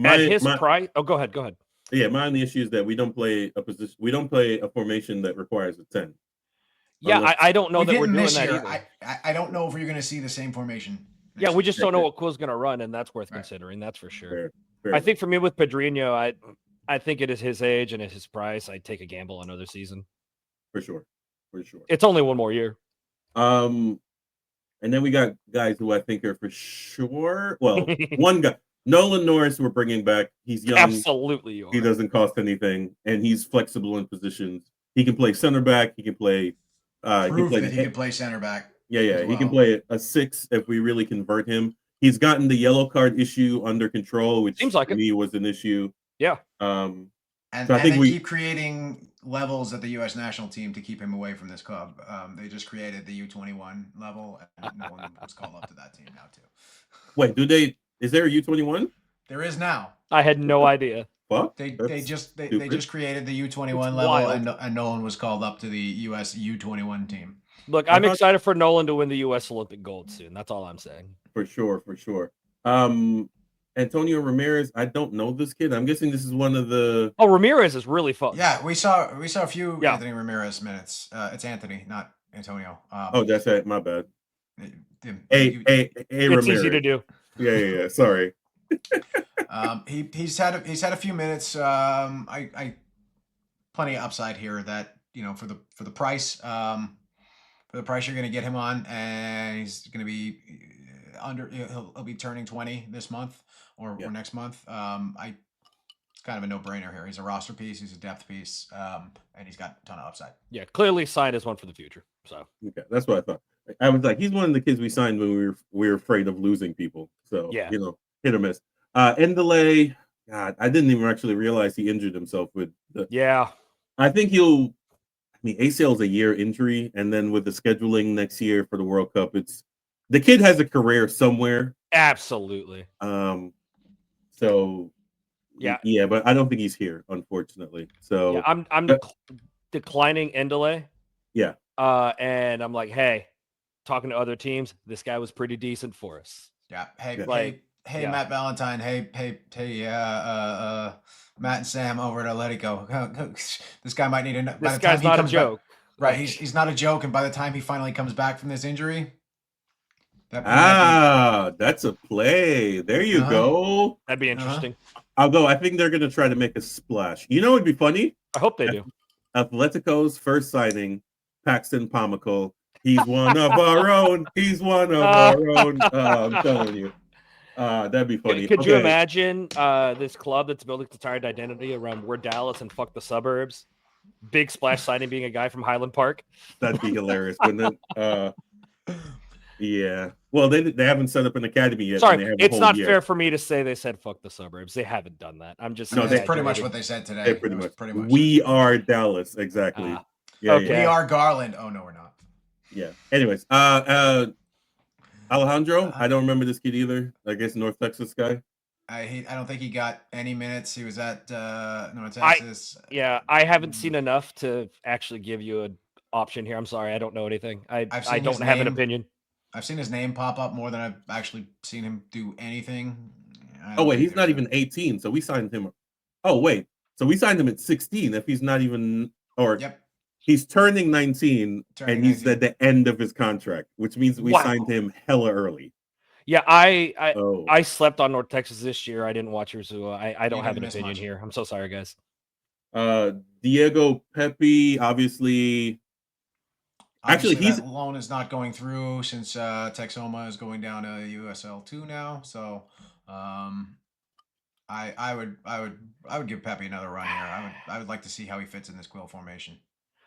Speaker 2: At his price. Oh, go ahead.
Speaker 3: Yeah, my only issue is that we don't play a position. We don't play a formation that requires a 10.
Speaker 2: Yeah, I don't know that we're doing that either.
Speaker 1: I don't know if we're going to see the same formation.
Speaker 2: Yeah, we just don't know what Quill's going to run, and that's worth considering. That's for sure. Fair I think for me with Pedrinho, I think it is his age and at his price, I'd take a gamble another season.
Speaker 3: For sure.
Speaker 2: It's only one more year.
Speaker 3: And then we got guys who I think are for sure. Well, one guy, Nolan Norris, we're bringing back. He's young.
Speaker 2: Absolutely, you are.
Speaker 3: He doesn't cost anything, and he's flexible in positions. He can play center back. He can play.
Speaker 1: He can play center back.
Speaker 3: Yeah. He can play a 6 if we really convert him. He's gotten the yellow card issue under control, which
Speaker 2: seems like
Speaker 3: to me was an issue.
Speaker 2: Yeah.
Speaker 1: And I think they keep creating levels at the U.S. national team to keep him away from this club. They just created the U21 level, and no one was called up to that team now too.
Speaker 3: Wait, is there a U21?
Speaker 1: There is now.
Speaker 2: I had no idea.
Speaker 3: What?
Speaker 1: They just created the U21 level, and no one was called up to the U.S. U21 team.
Speaker 2: Look, I'm excited for Nolan to win the U.S. Olympic gold soon. That's all I'm saying.
Speaker 3: For sure. Antonio Ramirez, I don't know this kid. I'm guessing this is one of the.
Speaker 2: Oh, Ramirez is really fun.
Speaker 1: Yeah, we saw a few Anthony Ramirez minutes. It's Anthony, not Antonio.
Speaker 3: That's it. My bad.
Speaker 2: It's
Speaker 3: Ramirez.
Speaker 2: easy to do.
Speaker 3: Yeah. Sorry.
Speaker 1: He's had a few minutes. I plenty of upside here. That for the price. For the price you're going to get him on, and he's going to be he'll be turning 20 this month or next month. It's kind of a no-brainer here. He's a roster piece, he's a depth piece, and he's got a ton of upside.
Speaker 2: Yeah, clearly signed as one for the future. So
Speaker 3: okay, that's what I thought. I was like, he's one of the kids we signed when we were afraid of losing people. So hit or miss. Endelay, God, I didn't even actually realize he injured himself with the.
Speaker 2: Yeah,
Speaker 3: I think he'll. I mean, ACL is a year injury, and then with the scheduling next year for the World Cup, the kid has a career somewhere.
Speaker 2: Absolutely.
Speaker 3: So yeah, but I don't think he's here, unfortunately. So
Speaker 2: yeah, I'm declining Endelay.
Speaker 3: Yeah.
Speaker 2: And I'm like, hey, talking to other teams, this guy was pretty decent for us.
Speaker 1: Yeah. Hey, Matt Valentine. Hey, Matt and Sam over to Let It Go. This guy might need a. By
Speaker 2: This
Speaker 1: the time
Speaker 2: guy's
Speaker 1: he
Speaker 2: not a
Speaker 1: comes back,
Speaker 2: joke.
Speaker 1: right?
Speaker 2: Like,
Speaker 1: He's not a joke, and by the time he finally comes back from this injury, that he might be.
Speaker 3: That's a play. There you go.
Speaker 2: That'd be interesting.
Speaker 3: Although I think they're going to try to make a splash. You know, it'd be funny.
Speaker 2: I hope they do.
Speaker 3: Atletico's first signing, Paxton Pomykal. He's one of our own. He's one of our own. I'm telling you. That'd be funny.
Speaker 2: Could you imagine this club that's building its entire identity around we're Dallas and fuck the suburbs? Big splash signing being a guy from Highland Park.
Speaker 3: That'd be hilarious, wouldn't it? Yeah. Well, they haven't set up an academy yet.
Speaker 2: Sorry, it's not fair for me to say they said fuck the suburbs. They haven't done that. I'm just
Speaker 1: saying. No, that's pretty much what they said today.
Speaker 3: Pretty much. We are Dallas, exactly.
Speaker 2: Okay.
Speaker 1: We are Garland. Oh no, we're not.
Speaker 3: Yeah. Anyways, Alejandro, I don't remember this kid either. I guess North Texas guy.
Speaker 1: I don't think he got any minutes. He was at North Texas.
Speaker 2: I haven't seen enough to actually give you an option here. I'm sorry, I don't know anything. I don't have an opinion.
Speaker 1: I've seen his name pop up more than I've actually seen him do anything.
Speaker 3: Oh wait, he's not even 18, so we signed him. Oh wait, so we signed him at 16. If he's not even, he's turning 19, and he's at the end of his contract, which means we signed him hella early.
Speaker 2: Yeah, I slept on North Texas this year. I didn't watch Ursula. I don't have an opinion here. I'm so sorry, guys.
Speaker 3: Diego Pepe, obviously. Actually,
Speaker 1: that loan is not going through since Texoma is going down to USL 2 now. So, I would give Pepe another run here. I would like to see how he fits in this Quill formation.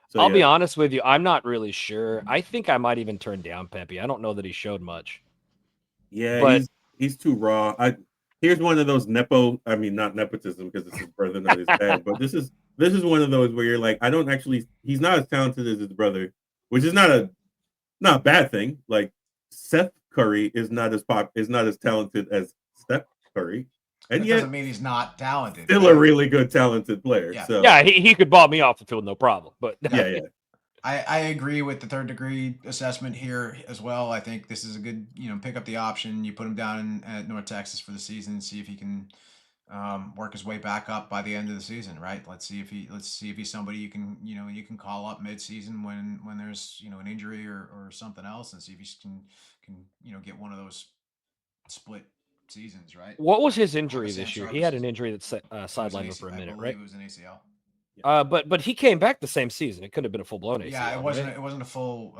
Speaker 2: So, I'll be honest with you. I'm not really sure. I think I might even turn down Pepe. I don't know that he showed much.
Speaker 3: Yeah, but he's too raw. Here's one of those not nepotism because it's his brother, not his dad. But this is one of those where you're like, he's not as talented as his brother. Which is not a bad thing. Like Seth Curry is not as talented as Steph Curry, and yet
Speaker 1: doesn't mean he's not talented.
Speaker 3: Still a really good talented player.
Speaker 2: Yeah,
Speaker 3: so.
Speaker 2: He could ball me off the field, no problem. But
Speaker 3: yeah.
Speaker 1: I agree with the third degree assessment here as well. I think this is a good pick up the option. You put him down at North Texas for the season, see if he can work his way back up by the end of the season, right? Let's see if he's somebody you can call up mid-season when there's an injury or something else, and see if he can get one of those split seasons, right?
Speaker 2: What was his injury this year? He had an injury that sidelined him for a minute, right?
Speaker 1: It was an ACL.
Speaker 2: But he came back the same season. It could have been a full blown ACL.
Speaker 1: Yeah, it wasn't. Right? It wasn't a full.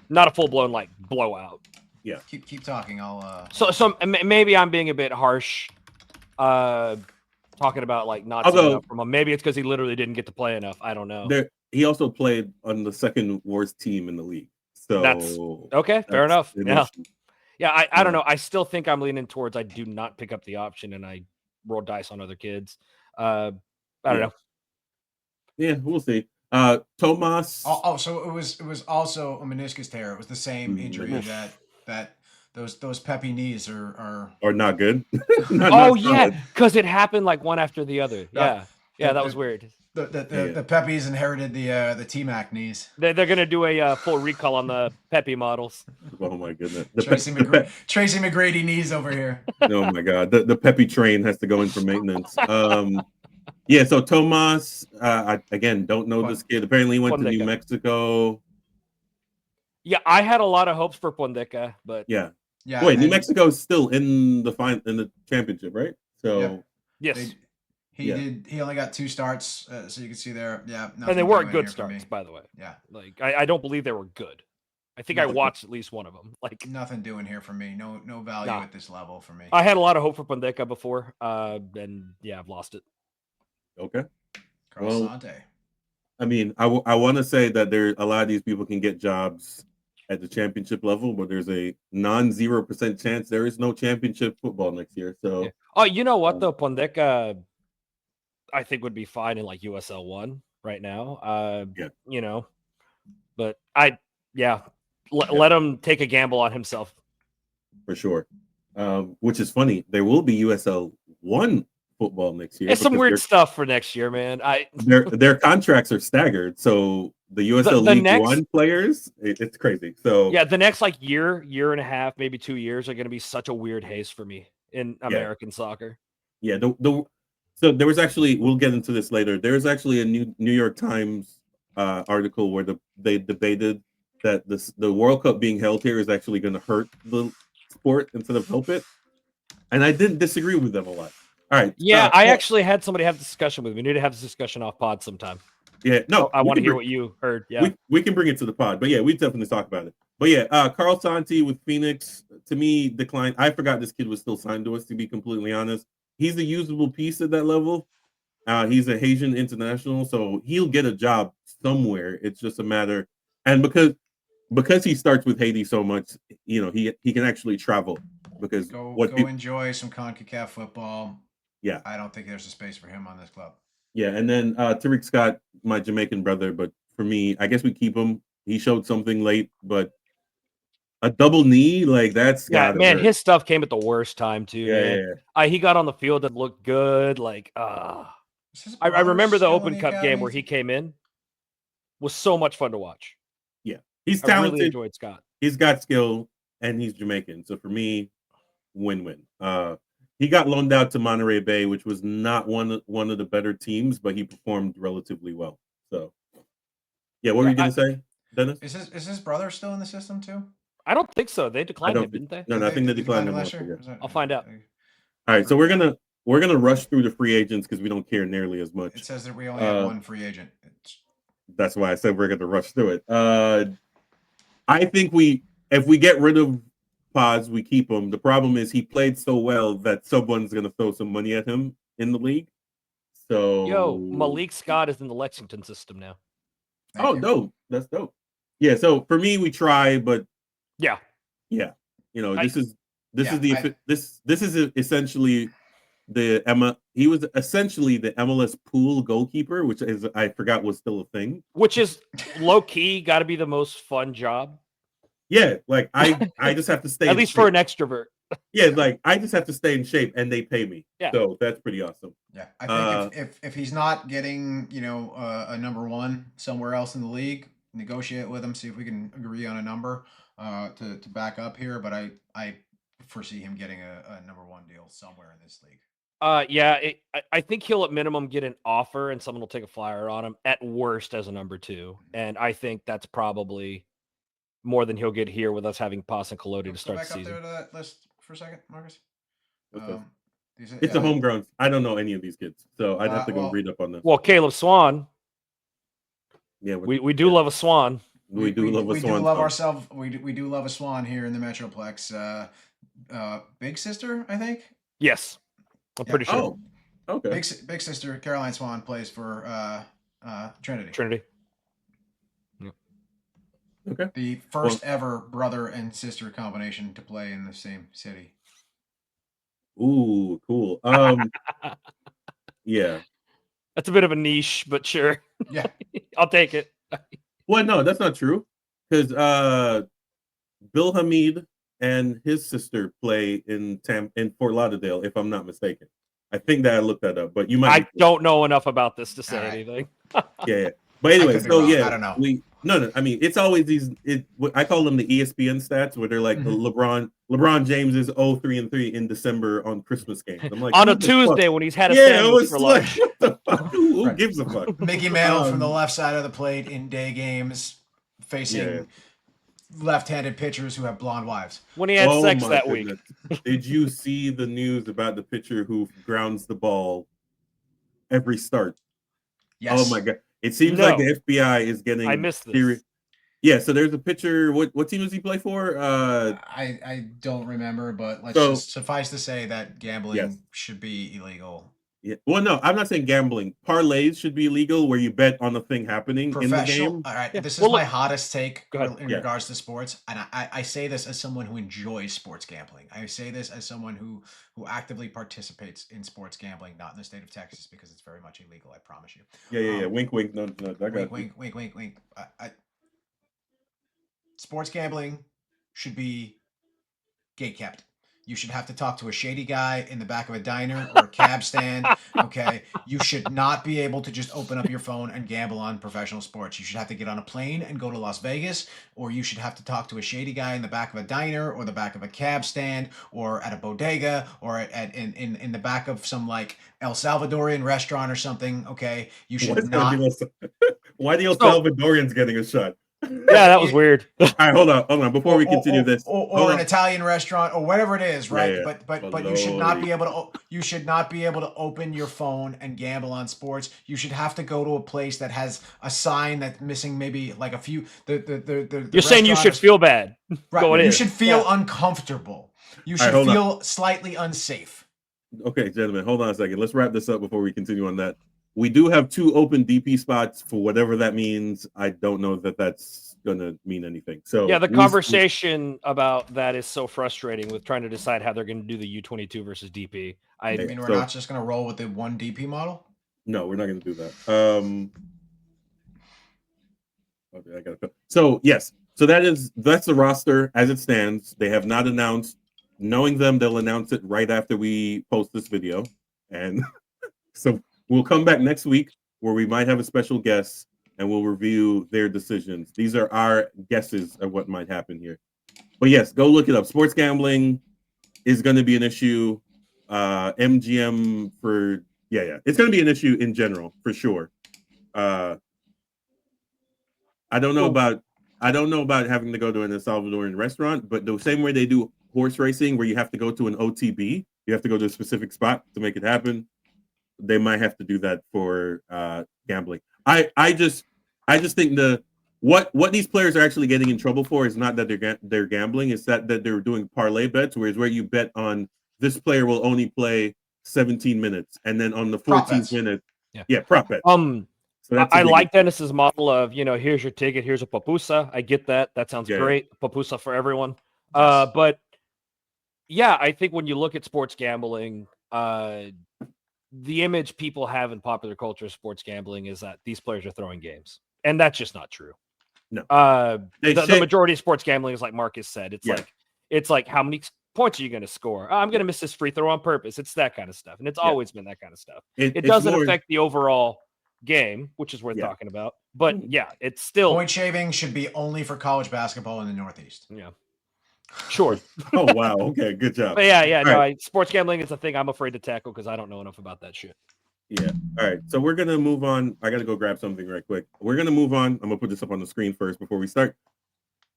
Speaker 2: Not a full blown like blowout.
Speaker 3: Yeah.
Speaker 1: Keep talking. I'll.
Speaker 2: So maybe I'm being a bit harsh. Talking about like not seeing enough from him. Maybe it's because he literally didn't get to play enough. I don't know.
Speaker 3: He also played on the second worst team in the league. So
Speaker 2: that's okay. Fair enough. Yeah. I don't know. I still think I'm leaning towards I do not pick up the option and I roll dice on other kids. I don't know.
Speaker 3: Yeah, we'll see. Tomas.
Speaker 1: So it was also a meniscus tear. It was the same injury that those Pepe knees are
Speaker 3: not good.
Speaker 2: Because it happened like one after the other. That was weird.
Speaker 1: The Pepes inherited the T-Mac knees.
Speaker 2: They're gonna do a full recall on the Pepe models.
Speaker 3: Oh my goodness,
Speaker 1: Tracy McGrady knees over here.
Speaker 3: Oh my god, the Pepe train has to go in for maintenance. Yeah, so Tomas, I again don't know this kid. Apparently, he went to New Mexico.
Speaker 2: Yeah, I had a lot of hopes for Pondeca, but
Speaker 3: yeah. Wait, New Mexico is still in the championship, right? So
Speaker 2: yes,
Speaker 1: he only got 2 starts, so you can see there. Yeah,
Speaker 2: and they weren't good starts, by the way.
Speaker 1: Yeah,
Speaker 2: like I don't believe they were good. I think I watched at least one of them. Like
Speaker 1: nothing doing here for me. No value at this level for me.
Speaker 2: I had a lot of hope for Pondeca before, and I've lost it.
Speaker 3: Okay.
Speaker 1: Well,
Speaker 3: I mean, I want to say that a lot of these people can get jobs at the championship level, but there's a non-0% chance there is no championship football next year. So,
Speaker 2: oh, you know what though, Pondeca, I think would be fine in like USL 1 right now. But let him take a gamble on himself
Speaker 3: for sure. Which is funny. There will be USL 1 football next year.
Speaker 2: It's some weird stuff for next year, man.
Speaker 3: Their contracts are staggered, so the USL League 1 players, it's crazy. So
Speaker 2: the next like year and a half, maybe 2 years are going to be such a weird haze for me in American soccer.
Speaker 3: Yeah, So there was actually, we'll get into this later. There was actually a New York Times article where they debated that the World Cup being held here is actually going to hurt the sport instead of help it, and I didn't disagree with them a lot. All right.
Speaker 2: Yeah, I actually had somebody have this discussion with me. We need to have this discussion off pod sometime.
Speaker 3: Yeah, no,
Speaker 2: I want to hear what you heard. Yeah,
Speaker 3: we can bring it to the pod, but yeah, we definitely talk about it. But yeah, Carl Santi with Phoenix to me declined. I forgot this kid was still signed to us. To be completely honest, he's a usable piece at that level. He's a Haitian international, so he'll get a job somewhere. It's just a matter, and because he starts with Haiti so much, he can actually travel because
Speaker 1: go enjoy some CONCACAF football.
Speaker 3: Yeah,
Speaker 1: I don't think there's a space for him on this club.
Speaker 3: Yeah, and then Tariq Scott, my Jamaican brother, but for me, I guess we keep him. He showed something late, but a double knee, like that's
Speaker 2: man,
Speaker 3: hurt.
Speaker 2: His stuff came at the worst time too.
Speaker 3: Yeah.
Speaker 2: He got on the field and looked good. Like, I remember the Open Cup game where he came in. Was so much fun to watch.
Speaker 3: Yeah, he's talented.
Speaker 2: I really enjoyed Scott.
Speaker 3: He's got skill, and he's Jamaican. So for me, win-win. He got loaned out to Monterey Bay, which was not one of the better teams, but he performed relatively well. So, yeah, what were you going to say, Dennis?
Speaker 1: Is his brother still in the system too?
Speaker 2: I don't think so. They declined him, didn't they?
Speaker 3: No, I think they declined him last year.
Speaker 2: I'll find out.
Speaker 3: All right, so we're gonna rush through the free agents because we don't care nearly as much.
Speaker 1: It says that we only have one free agent.
Speaker 3: That's why I said we're gonna rush through it. I think if we get rid of Paz, we keep him. The problem is he played so well that someone's gonna throw some money at him in the league. So
Speaker 2: Malik Scott is in the Lexington system now.
Speaker 3: Dope. That's dope. Yeah, so for me, we try, but
Speaker 2: yeah.
Speaker 3: This is essentially the Emma. He was essentially the MLS pool goalkeeper, which is I forgot was still a thing.
Speaker 2: Which is low key got to be the most fun job.
Speaker 3: Yeah, like I just have to stay
Speaker 2: at least for an extrovert.
Speaker 3: Yeah, like I just have to stay in shape, and they pay me. Yeah, so that's pretty awesome.
Speaker 1: Yeah, I think if he's not getting a number one somewhere else in the league, negotiate with him, see if we can agree on a number to back up here. But I foresee him getting a number one deal somewhere in this league.
Speaker 2: I think he'll at minimum get an offer and someone will take a flyer on him at worst as a number two. And I think that's probably more than he'll get here with us having Paz and Collodi to start the season.
Speaker 1: Back up there to that list for a second, Marcus.
Speaker 3: It's a homegrown. I don't know any of these kids, so I'd have to go read up on this.
Speaker 2: Well, Caleb Swan.
Speaker 3: Yeah,
Speaker 2: we do love a Swan.
Speaker 3: We do love a Swan.
Speaker 1: We do love ourselves. We do love a Swan here in the Metroplex. Big sister, I think.
Speaker 2: Yes. I'm pretty sure.
Speaker 3: Oh, okay.
Speaker 1: Big sister Caroline Swan plays for Trinity.
Speaker 2: Yep.
Speaker 3: Okay.
Speaker 1: The first ever brother and sister combination to play in the same city.
Speaker 3: Ooh, cool. Yeah.
Speaker 2: That's a bit of a niche, but sure.
Speaker 1: Yeah.
Speaker 2: I'll take it.
Speaker 3: Well, no, that's not true. Because Bill Hamid and his sister play in Fort Lauderdale, if I'm not mistaken. I think that I looked that up, but you might.
Speaker 2: I don't know enough about this to say anything.
Speaker 3: Yeah. But anyway, so yeah,
Speaker 1: I don't know.
Speaker 3: I mean, it's always these. I call them the ESPN stats, where they're like the LeBron James is 0-3-3 in December on Christmas games. I'm like
Speaker 2: on a Tuesday when he's had a sandwich for lunch.
Speaker 3: What the fuck? Who gives a fuck?
Speaker 1: Mickey Mantle from the left side of the plate in day games, facing left-handed pitchers who have blonde wives.
Speaker 2: When he had sex that week.
Speaker 3: Did you see the news about the pitcher who grounds the ball every start?
Speaker 1: Yes.
Speaker 3: Oh my god! It seems like the FBI is getting.
Speaker 2: I missed this.
Speaker 3: Yeah, so there's a pitcher. What team does he play for?
Speaker 1: I don't remember, but let's just suffice to say that gambling should be illegal.
Speaker 3: Yeah. Well, no, I'm not saying gambling. Parlays should be illegal, where you bet on a thing happening in the game.
Speaker 1: All right, this is my hottest take in regards to sports, and I say this as someone who enjoys sports gambling. I say this as someone who actively participates in sports gambling, not in the state of Texas because it's very much illegal. I promise you.
Speaker 3: Yeah. Wink, wink. No. I got
Speaker 1: wink. Sports gambling should be gate kept. You should have to talk to a shady guy in the back of a diner or a cab stand. Okay. You should not be able to just open up your phone and gamble on professional sports. You should have to get on a plane and go to Las Vegas, or you should have to talk to a shady guy in the back of a diner or the back of a cab stand or at a bodega or in the back of some like El Salvadorian restaurant or something. Okay. You should not.
Speaker 3: Why the El Salvadorians getting a shot?
Speaker 2: Yeah, that was weird.
Speaker 3: All right, hold on. Before we continue this,
Speaker 1: or an Italian restaurant or whatever it is, right?
Speaker 3: Yeah.
Speaker 1: But you should not be able to. You should not be able to open your phone and gamble on sports. You should have to go to a place that has a sign that's missing maybe like a few.
Speaker 2: You're saying you should feel bad.
Speaker 1: Right. You should feel uncomfortable. You should feel slightly unsafe.
Speaker 3: Okay, gentlemen, hold on a second. Let's wrap this up before we continue on that. We do have 2 open DP spots for whatever that means. I don't know that that's going to mean anything. So
Speaker 2: yeah, the conversation about that is so frustrating with trying to decide how they're going to do the U22 versus DP.
Speaker 1: I mean, we're not just going to roll with the 1 DP model?
Speaker 3: No, we're not going to do that. Okay, I got to. So yes, so that's the roster as it stands. They have not announced. Knowing them, they'll announce it right after we post this video, and so we'll come back next week where we might have a special guest and we'll review their decisions. These are our guesses of what might happen here. But yes, go look it up. Sports gambling is going to be an issue. MGM for it's going to be an issue in general for sure. I don't know about having to go to an El Salvadorian restaurant, but the same way they do horse racing, where you have to go to an OTB, you have to go to a specific spot to make it happen. They might have to do that for gambling. I just think what these players are actually getting in trouble for is not that they're gambling, it's that they're doing parlay bets, where you bet on this player will only play 17 minutes, and then on the 14th minute, prop bets.
Speaker 2: So I like Dennis's model of, here's your ticket, here's a papusa. I get that. That sounds great. Papusa for everyone. Yes. But yeah, I think when you look at sports gambling, the image people have in popular culture of sports gambling is that these players are throwing games, and that's just not true.
Speaker 3: No,
Speaker 2: the majority of sports gambling is like Marcus said. It's like how many points are you going to score? I'm going to miss this free throw on purpose. It's that kind of stuff, and it's always been that kind of stuff. It doesn't affect the overall game, which is worth talking about. But it's still
Speaker 1: point shaving should be only for college basketball in the Northeast.
Speaker 2: Yeah. Sure.
Speaker 3: Oh wow. Okay. Good job.
Speaker 2: But sports gambling is a thing I'm afraid to tackle because I don't know enough about that shit.
Speaker 3: Yeah. All right. So we're gonna move on. I gotta go grab something right quick. We're gonna move on. I'm gonna put this up on the screen first before we start.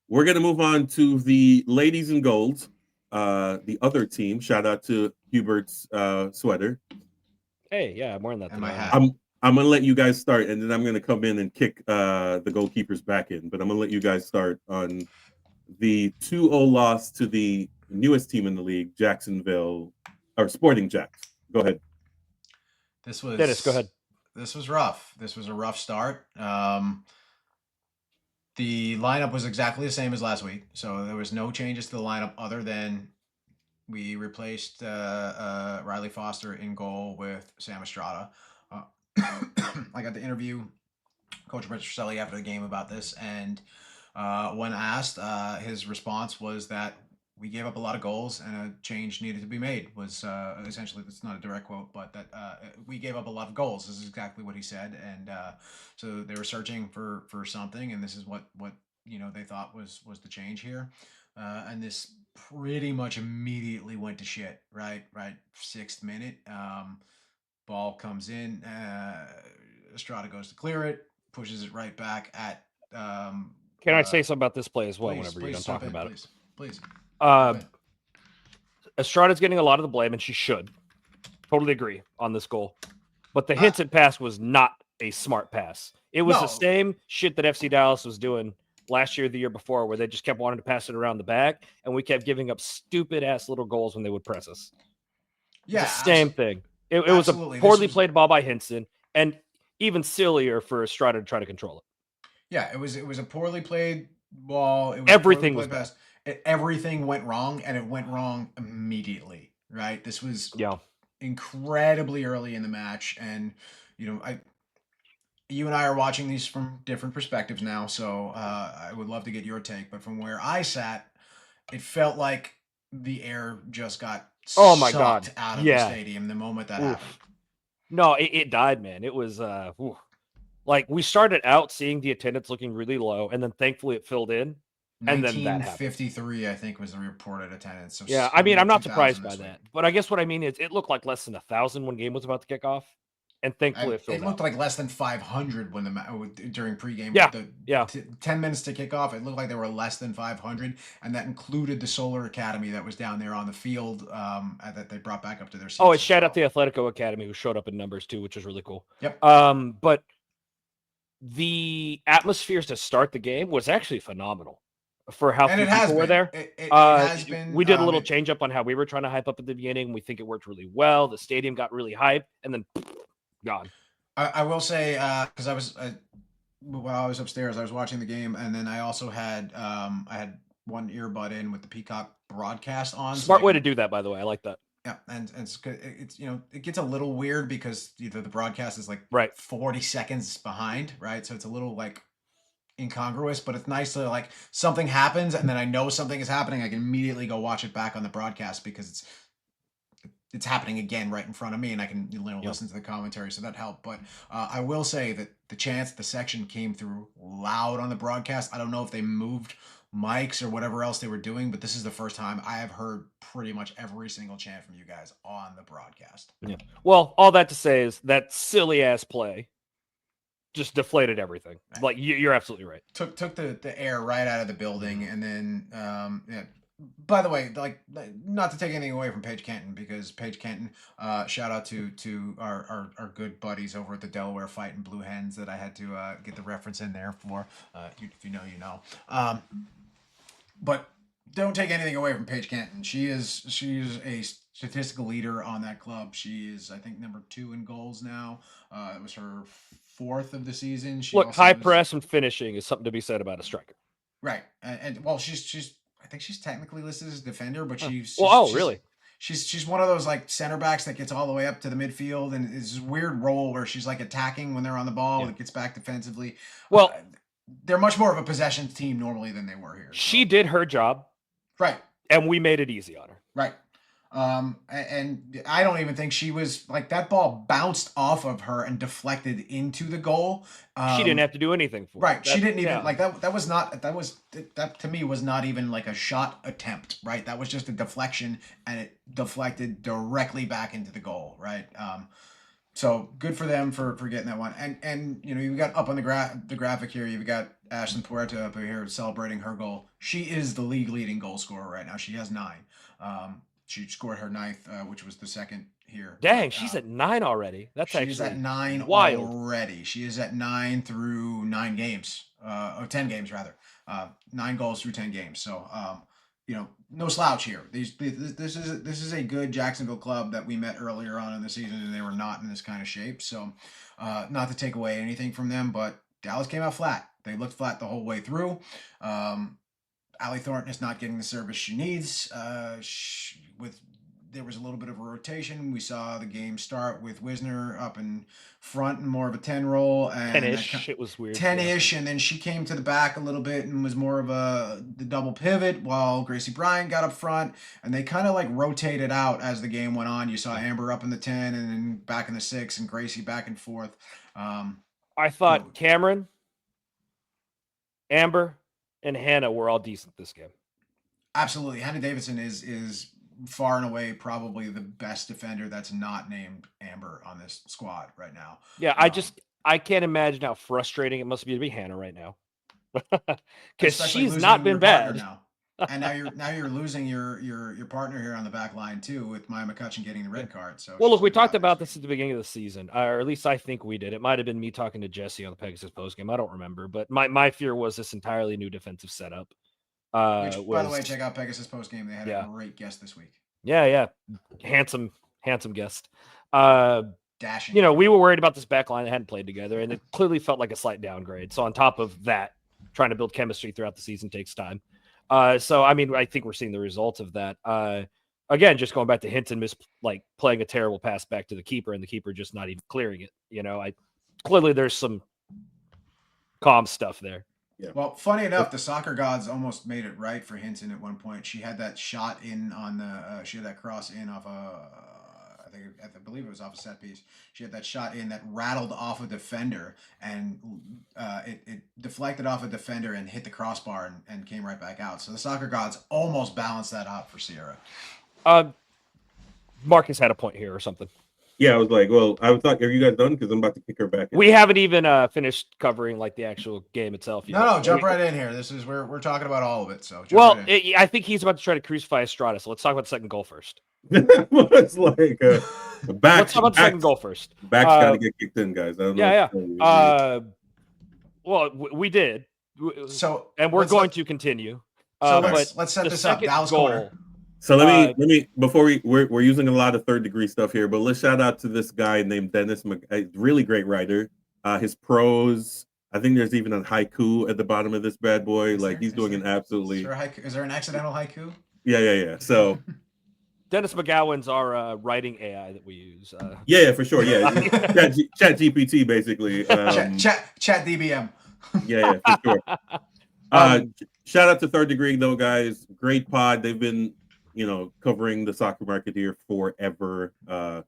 Speaker 3: We're gonna move on to the ladies in gold, the other team. Shout out to Hubert's sweater.
Speaker 2: Hey, yeah, I'm wearing that.
Speaker 3: I'm gonna let you guys start, and then I'm gonna come in and kick the goalkeepers back in. But I'm gonna let you guys start on the 2-0 loss to the newest team in the league, Jacksonville, or Sporting Jacks. Go ahead.
Speaker 2: Dennis, go ahead.
Speaker 1: This was rough. This was a rough start. The lineup was exactly the same as last week, so there was no changes to the lineup other than we replaced Riley Foster in goal with Sam Estrada. I got to interview Coach Petroselli after the game about this, and when asked, his response was that we gave up a lot of goals and a change needed to be made. Was essentially, that's not a direct quote, but that we gave up a lot of goals. This is exactly what he said, and so they were searching for something, and this is what they thought was the change here, and this pretty much immediately went to shit. Right, 6th minute, ball comes in, Estrada goes to clear it, pushes it right back at.
Speaker 2: Can I say something about this play as well? Whenever you're done talking about it,
Speaker 1: please.
Speaker 2: Estrada's getting a lot of the blame, and she should. Totally agree on this goal. But the hinted pass was not a smart pass. It was the same shit that FC Dallas was doing last year, the year before, where they just kept wanting to pass it around the back, and we kept giving up stupid ass little goals when they would press us.
Speaker 1: Yeah,
Speaker 2: the same thing. It was a poorly played ball by Hinson, and even sillier for Estrada to try to control it.
Speaker 1: Yeah, it was a poorly played ball. It was
Speaker 2: everything was bad.
Speaker 1: Everything went wrong, and it went wrong immediately. Right, this was incredibly early in the match, and you and I are watching these from different perspectives now, so I would love to get your take. But from where I sat, it felt like the air just got
Speaker 2: Oh my God.
Speaker 1: sucked out of the stadium the moment that happened.
Speaker 2: No, it died, man. It was like we started out seeing the attendance looking really low, and then thankfully it filled in. And then that happened.
Speaker 1: 1953, I think, was the reported attendance. So
Speaker 2: yeah, I mean, I'm not surprised by that. But I guess what I mean is it looked like less than 1,000 when game was about to kick off. And thankfully it
Speaker 1: looked like less than 500 when during pregame.
Speaker 2: Yeah.
Speaker 1: 10 minutes to kick off, it looked like there were less than 500, and that included the Solar Academy that was down there on the field that they brought back up to their seats.
Speaker 2: Oh, it shout out the Atletico Academy who showed up in numbers too, which was really cool.
Speaker 1: Yep.
Speaker 2: But the atmospheres to start the game was actually phenomenal for how few people were there.
Speaker 1: It has been.
Speaker 2: We did a little change up on how we were trying to hype up at the beginning. We think it worked really well. The stadium got really hyped, and then gone.
Speaker 1: I will say, because while I was upstairs, I was watching the game, and then I also had I had one earbud in with the Peacock broadcast on.
Speaker 2: Smart way to do that, by the way. I like that.
Speaker 1: Yeah, and it's it gets a little weird because the broadcast is like 40 seconds behind, right? So it's a little like incongruous, but it's nice to like something happens and then I know something is happening. I can immediately go watch it back on the broadcast because it's happening again right in front of me, and I can listen to the commentary, so that helped. But I will say that the section came through loud on the broadcast. I don't know if they moved mics or whatever else they were doing, but this is the first time I have heard pretty much every single chant from you guys on the broadcast.
Speaker 2: Yeah. Well, all that to say is that silly ass play just deflated everything. Right. Like you're absolutely right.
Speaker 1: Took the air right out of the building, and then by the way, like, not to take anything away from Paige Canton, because Paige Canton, shout out to our good buddies over at the Delaware Fight and Blue Hens that I had to get the reference in there for. If you know, you know. But don't take anything away from Paige Canton. She's a statistical leader on that club. She is, I think, number 2 in goals now. It was her 4th of the season.
Speaker 2: High press and finishing is something to be said about a striker.
Speaker 1: Right, and well, she's I think she's technically listed as a defender, but she's
Speaker 2: really?
Speaker 1: She's one of those like center backs that gets all the way up to the midfield, and it's this weird role where she's like attacking when they're on the ball and it gets back defensively.
Speaker 2: Well,
Speaker 1: they're much more of a possession team normally than they were here.
Speaker 2: She did her job.
Speaker 1: Right.
Speaker 2: And we made it easy on her.
Speaker 1: Right. And I don't even think she was like, that ball bounced off of her and deflected into the goal.
Speaker 2: She didn't have to do anything for it.
Speaker 1: Right. She didn't even like that. That to me was not even like a shot attempt. Right. That was just a deflection, and it deflected directly back into the goal. Right. So good for them for getting that one. And you've got up on the graphic here, you've got Ashlyn Puerta up here celebrating her goal. She is the league leading goal scorer right now. She has 9. She scored her 9th, which was the second here.
Speaker 2: Dang, she's at 9 already.
Speaker 1: She's at 9
Speaker 2: wild.
Speaker 1: Already. She is at 9 through 9 games, or 10 games rather. 9 goals through 10 games. So, no slouch here. This is a good Jacksonville club that we met earlier on in the season, and they were not in this kind of shape. So, not to take away anything from them, but Dallas came out flat. They looked flat the whole way through. Allie Thornton is not getting the service she needs. There was a little bit of a rotation. We saw the game start with Wisner up in front and more of a 10 role. And
Speaker 2: 10-ish. It was weird.
Speaker 1: 10-ish, and then she came to the back a little bit and was more of the double pivot while Gracie Bryant got up front. And they kind of like rotated out as the game went on. You saw Amber up in the 10 and then back in the 6 and Gracie back and forth.
Speaker 2: I thought Cameron, Amber, and Hannah were all decent this game.
Speaker 1: Absolutely. Hannah Davidson is far and away probably the best defender that's not named Amber on this squad right now.
Speaker 2: Yeah, I can't imagine how frustrating it must be to be Hannah right now. Because she's not been bad.
Speaker 1: Now. And now you're losing your partner here on the back line too, with Maya McCutcheon getting the red card. So
Speaker 2: look, we talked about this at the beginning of the season, or at least I think we did. It might have been me talking to Jesse on the Pegasus postgame. I don't remember, but my fear was this entirely new defensive setup.
Speaker 1: By the way, check out Pegasus postgame. They had a great guest this week.
Speaker 2: Yeah, handsome guest.
Speaker 1: Dashing.
Speaker 2: We were worried about this back line that hadn't played together, and it clearly felt like a slight downgrade. So on top of that, trying to build chemistry throughout the season takes time. So I think we're seeing the results of that. Again, just going back to Hinton playing a terrible pass back to the keeper, and the keeper just not even clearing it. Clearly there's some calm stuff there.
Speaker 3: Yeah.
Speaker 1: Well, funny enough, the soccer gods almost made it right for Hinton at one point. She had that shot in on the. She had that cross in off a. I believe it was off a set piece. She had that shot in that rattled off a defender and it deflected off a defender and hit the crossbar and came right back out. So the soccer gods almost balanced that out for Sierra.
Speaker 2: Marcus had a point here or something.
Speaker 3: Yeah, I was like, well, I thought, are you guys done? Because I'm about to kick her back in.
Speaker 2: We haven't even finished covering like the actual game itself yet.
Speaker 1: No, jump right in here. This is we're talking about all of it. So
Speaker 2: I think he's about to try to crucify Estrada. So let's talk about the second goal first.
Speaker 3: It's like back.
Speaker 2: Let's talk about the second goal first.
Speaker 3: Back's got to get kicked in, guys. I don't know.
Speaker 2: Yeah. Well, we did.
Speaker 1: So
Speaker 2: and we're going to continue.
Speaker 1: So let's set this up. Dallas corner.
Speaker 3: So let me before we're using a lot of third degree stuff here, but let's shout out to this guy named Dennis, a really great writer. His prose, I think there's even a haiku at the bottom of this bad boy. He's doing an absolutely.
Speaker 1: Is there an accidental haiku?
Speaker 3: Yeah. So
Speaker 2: Dennis McGowan's our writing AI that we use.
Speaker 3: Yeah, for sure. Yeah, Chat GPT basically.
Speaker 1: Chat DBM.
Speaker 3: Yeah, for sure. Shout out to Third Degree though, guys. Great pod. They've been covering the soccer market here forever.
Speaker 1: 30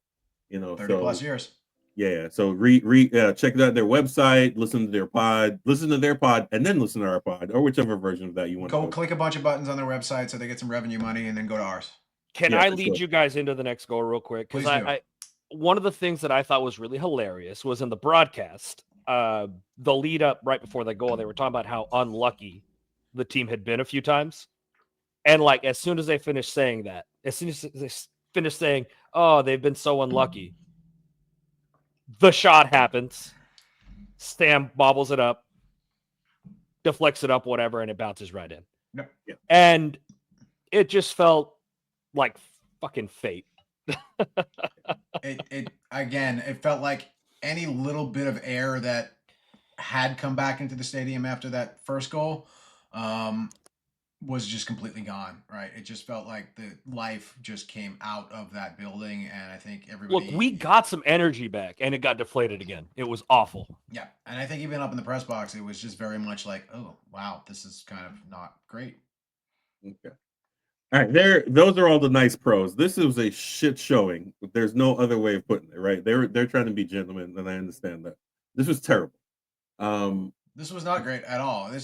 Speaker 1: plus years.
Speaker 3: Yeah. So check out their website, listen to their pod, and then listen to our pod, or whichever version of that you want.
Speaker 1: Go click a bunch of buttons on their website so they get some revenue money, and then go to ours.
Speaker 2: Can I lead you guys into the next goal real quick? Because I one of the things that I thought was really hilarious was in the broadcast, the lead up right before the goal, they were talking about how unlucky the team had been a few times. And as soon as they finished saying that, as soon as they finished saying, oh, they've been so unlucky, the shot happens. Stam bobbles it up, deflects it up, whatever, and it bounces right in.
Speaker 1: Yep.
Speaker 2: And it just felt like fucking fate.
Speaker 1: It felt like any little bit of air that had come back into the stadium after that first goal was just completely gone, right? It just felt like the life just came out of that building, and I think everybody...
Speaker 2: Look, we got some energy back, and it got deflated again. It was awful.
Speaker 1: Yeah, and I think even up in the press box, it was just very much like, oh, wow, this is kind of not great.
Speaker 3: Okay. All right, those are all the nice pros. This was a shit showing. There's no other way of putting it, right? They're trying to be gentlemen, and I understand that. This was terrible.
Speaker 1: This was not great at all. Do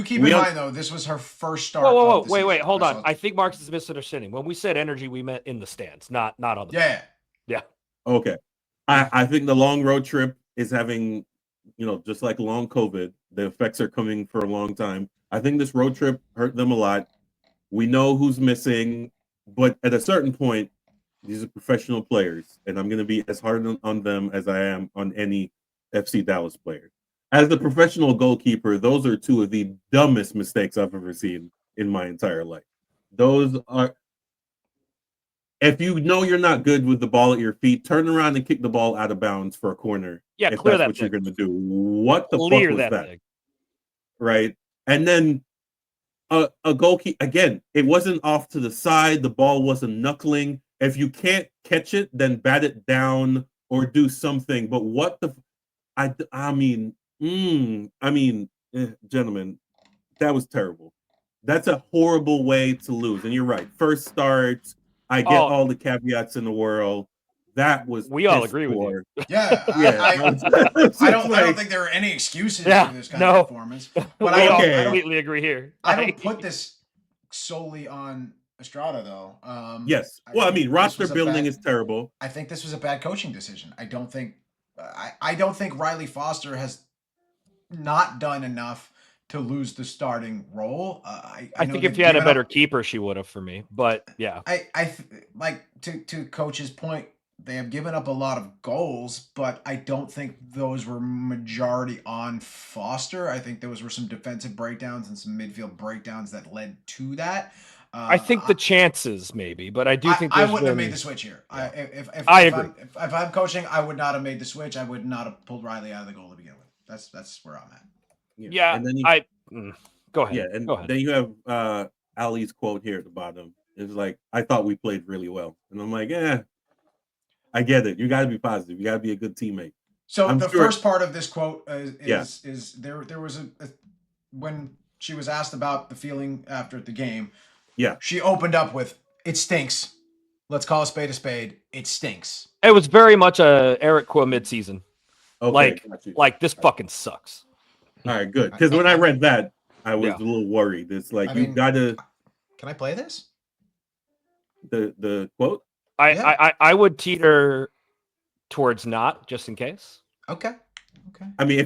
Speaker 1: keep in mind though, this was her first start.
Speaker 2: Whoa, wait, hold on. I think Marcus is misunderstanding. When we said energy, we meant in the stands, not on the
Speaker 1: Yeah.
Speaker 3: Okay. I think the long road trip is having, just like long COVID, the effects are coming for a long time. I think this road trip hurt them a lot. We know who's missing, but at a certain point, these are professional players, and I'm going to be as hard on them as I am on any FC Dallas player. As the professional goalkeeper, those are two of the dumbest mistakes I've ever seen in my entire life. Those are, if you know you're not good with the ball at your feet, turn around and kick the ball out of bounds for a corner.
Speaker 2: Yeah,
Speaker 3: if
Speaker 2: clear
Speaker 3: that's
Speaker 2: that
Speaker 3: what
Speaker 2: thing.
Speaker 3: you're going to do. What the fuck was that? Right? And then a goalkeeper, again, it wasn't off to the side. The ball wasn't knuckling. If you can't catch it, then bat it down or do something. But what the... gentlemen, that was terrible. That's a horrible way to lose. And you're right. First start, I get all the caveats in the world. That was...
Speaker 2: We all agree with you.
Speaker 1: Yeah. I don't think there are any excuses for this kind of performance. But
Speaker 2: I completely agree here.
Speaker 1: I don't put this solely on Estrada, though.
Speaker 3: Yes. Well, roster building is terrible.
Speaker 1: I think this was a bad coaching decision. I don't think Riley Foster has not done enough to lose the starting role. I
Speaker 2: think if you had a better keeper, she would have for me. But yeah,
Speaker 1: I like to Coach's point. They have given up a lot of goals, but I don't think those were majority on Foster. I think those were some defensive breakdowns and some midfield breakdowns that led to that.
Speaker 2: I think the chances maybe, but I do think
Speaker 1: I wouldn't have made the switch here. Yeah. If I'm coaching, I would not have made the switch. I would not have pulled Riley out of the goal to begin with. That's where I'm at.
Speaker 2: Yeah, and then go ahead.
Speaker 3: Yeah, and then you have Ali's quote here at the bottom. It's like, I thought we played really well. And I'm like, I get it. You got to be positive. You got to be a good teammate.
Speaker 1: So
Speaker 3: I'm
Speaker 1: the
Speaker 3: sure,
Speaker 1: first part of this quote
Speaker 3: yeah,
Speaker 1: is there was a when she was asked about the feeling after the game,
Speaker 3: yeah.
Speaker 1: she opened up with, "It stinks. Let's call a spade a spade. It stinks."
Speaker 2: It was very much a Eric Qua midseason.
Speaker 3: Okay, got you.
Speaker 2: Like this fucking sucks.
Speaker 3: All right, good. Because when I read that, I was
Speaker 2: Yeah.
Speaker 3: a little worried. It's like
Speaker 1: I
Speaker 3: you
Speaker 1: mean,
Speaker 3: gotta
Speaker 1: can I play this?
Speaker 3: the quote.
Speaker 2: I would teeter towards not, just in case.
Speaker 1: Okay. Okay.
Speaker 3: I mean,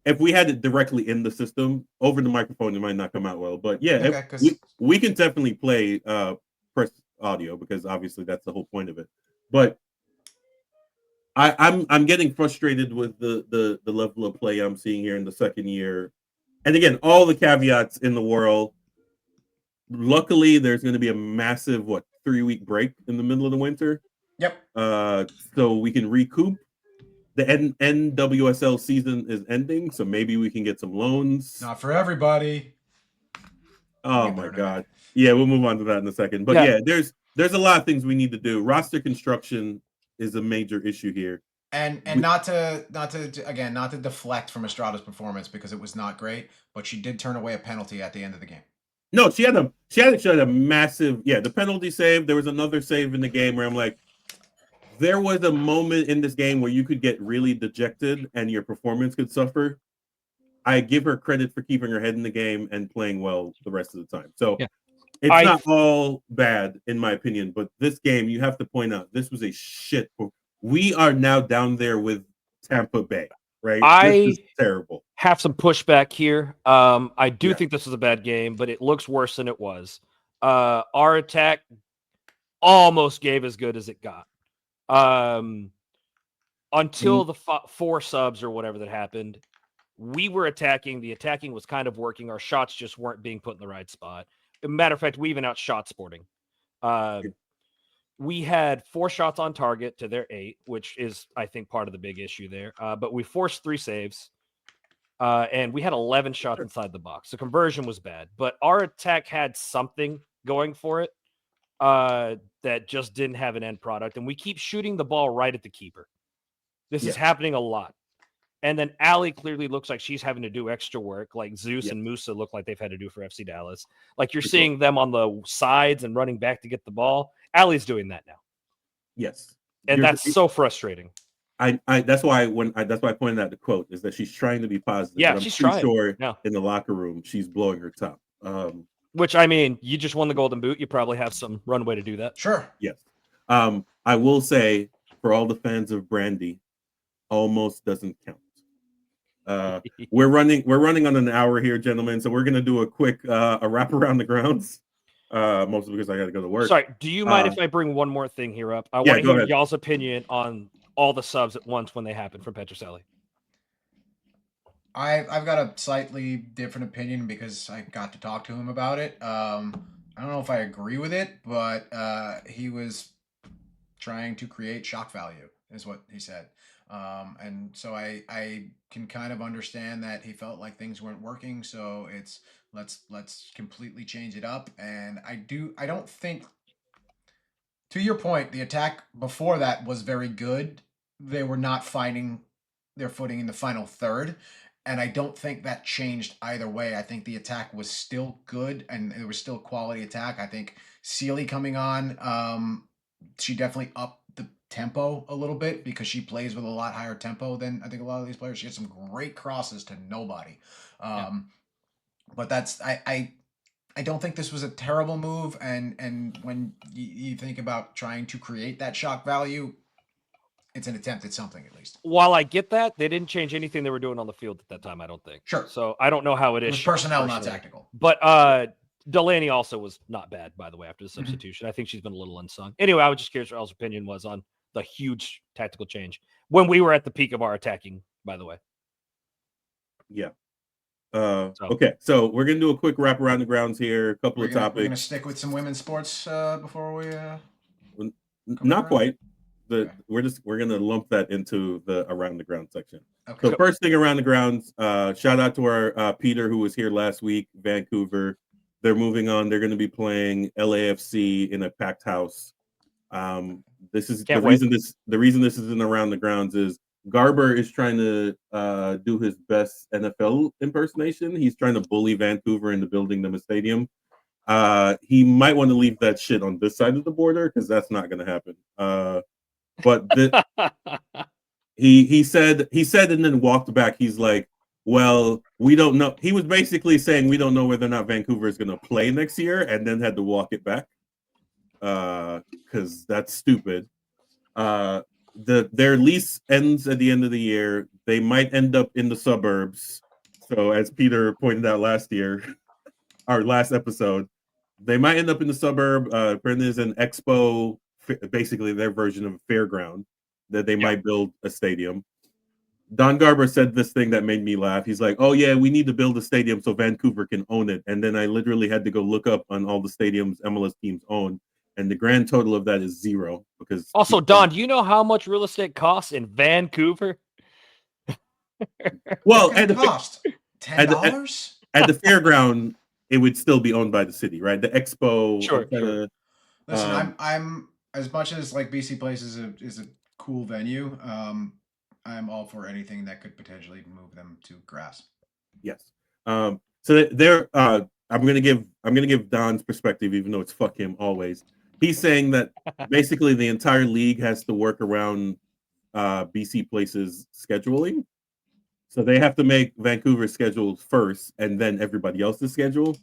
Speaker 3: if we had it directly in the system over the microphone, it might not come out well. But yeah,
Speaker 1: Okay,
Speaker 3: if
Speaker 1: because
Speaker 3: we can definitely play press audio because obviously that's the whole point of it. But I'm getting frustrated with the level of play I'm seeing here in the second year. And again, all the caveats in the world. Luckily, there's going to be a massive 3-week break in the middle of the winter.
Speaker 1: yep.
Speaker 3: So we can recoup. The NWSL season is ending, so maybe we can get some loans.
Speaker 1: Not for everybody.
Speaker 3: Oh my god. Yeah, we'll move on to that in a second. But yeah, there's a lot of things we need to do. Roster construction is a major issue here.
Speaker 1: And not to again, not to deflect from Estrada's performance because it was not great, but she did turn away a penalty at the end of the game.
Speaker 3: No, she had a massive the penalty save. There was another save in the game where I'm like, there was a moment in this game where you could get really dejected and your performance could suffer. I give her credit for keeping her head in the game and playing well the rest of the time. So it's not all bad in my opinion, but this game you have to point out this was a shit. We are now down there with Tampa Bay, right? This is terrible.
Speaker 2: Have some pushback here. I do think this was a bad game, but it looks worse than it was. Our attack almost gave as good as it got. Until the 4 subs or whatever that happened, we were attacking. The attacking was kind of working. Our shots just weren't being put in the right spot. As a matter of fact, we even outshot Sporting. We had 4 shots on target to their 8, which is, I think, part of the big issue there. But we forced 3 saves. And we had 11 shots inside the box. The conversion was bad. But our attack had something going for it that just didn't have an end product. And we keep shooting the ball right at the keeper. This is happening a lot. And then Allie clearly looks like she's having to do extra work, like Zeus and Musa look like they've had to do for FC Dallas. Like you're seeing them on the sides and running back to get the ball. Allie's doing that now.
Speaker 3: Yes.
Speaker 2: And that's so frustrating.
Speaker 3: That's why I pointed out the quote is that she's trying to be positive.
Speaker 2: Yeah,
Speaker 3: but I'm
Speaker 2: she's
Speaker 3: pretty
Speaker 2: trying.
Speaker 3: sure in the locker room she's blowing her top.
Speaker 2: Which I mean, you just won the Golden Boot. You probably have some runway to do that.
Speaker 1: Sure.
Speaker 3: Yes. I will say for all the fans of Brandy, almost doesn't count. We're running on an hour here, gentlemen. So we're gonna do a quick a wrap around the grounds. Mostly because I got to go to work.
Speaker 2: Sorry, do you mind if I bring one more thing here up? I want to hear y'all's opinion on all the subs at once when they happen from Petroselli.
Speaker 1: I've got a slightly different opinion because I got to talk to him about it. I don't know if I agree with it, but he was trying to create shock value, is what he said. And so I can kind of understand that he felt like things weren't working. So it's let's completely change it up. And I don't think, to your point, the attack before that was very good. They were not finding their footing in the final third. And I don't think that changed either way. I think the attack was still good and it was still quality attack. I think Sealy coming on, she definitely upped the tempo a little bit because she plays with a lot higher tempo than I think a lot of these players. She had some great crosses to nobody. But that's I don't think this was a terrible move. And when you think about trying to create that shock value, it's an attempt at something at least.
Speaker 2: While I get that, they didn't change anything they were doing on the field at that time, I don't think.
Speaker 1: Sure.
Speaker 2: So I don't know how it is.
Speaker 1: It was personnel, not tactical.
Speaker 2: But Delaney also was not bad, by the way, after the substitution. I think she's been a little unsung. Anyway, I was just curious what El's opinion was on the huge tactical change when we were at the peak of our attacking, by the way.
Speaker 3: Yeah. Okay, so we're going to do a quick wrap around the grounds here. A couple of topics.
Speaker 1: We're going to stick with some women's sports before we...
Speaker 3: Not quite. We're going to lump that into the around the ground section.
Speaker 1: Okay.
Speaker 3: So first thing around the grounds, shout out to our Peter who was here last week, Vancouver. They're moving on. They're going to be playing LAFC in a packed house. This is the reason this is in around the grounds is Garber is trying to do his best NFL impersonation. He's trying to bully Vancouver into building them a stadium. He might want to leave that shit on this side of the border because that's not going to happen. But he said and then walked back. He's like, well, we don't know. He was basically saying we don't know whether or not Vancouver is going to play next year, and then had to walk it back because that's stupid. Their lease ends at the end of the year. They might end up in the suburbs. So as Peter pointed out last year, our last episode, they might end up in the suburb. Brendan is an expo, basically their version of a fairground that they might build a stadium. Don Garber said this thing that made me laugh. He's like, oh yeah, we need to build a stadium so Vancouver can own it. And then I literally had to go look up on all the stadiums MLS teams own. And the grand total of that is 0 because
Speaker 2: also, Don, do you know how much real estate costs in Vancouver?
Speaker 3: Well,
Speaker 1: at the cost $10
Speaker 3: at the fairground, it would still be owned by the city, right? The expo.
Speaker 2: Sure.
Speaker 1: Listen, I'm as much as like BC Place is a cool venue. I'm all for anything that could potentially move them to grass.
Speaker 3: Yes. So there. I'm gonna give Don's perspective, even though it's fuck him always. He's saying that basically the entire league has to work around BC Place's scheduling. So they have to make Vancouver's schedule first and then everybody else's schedule,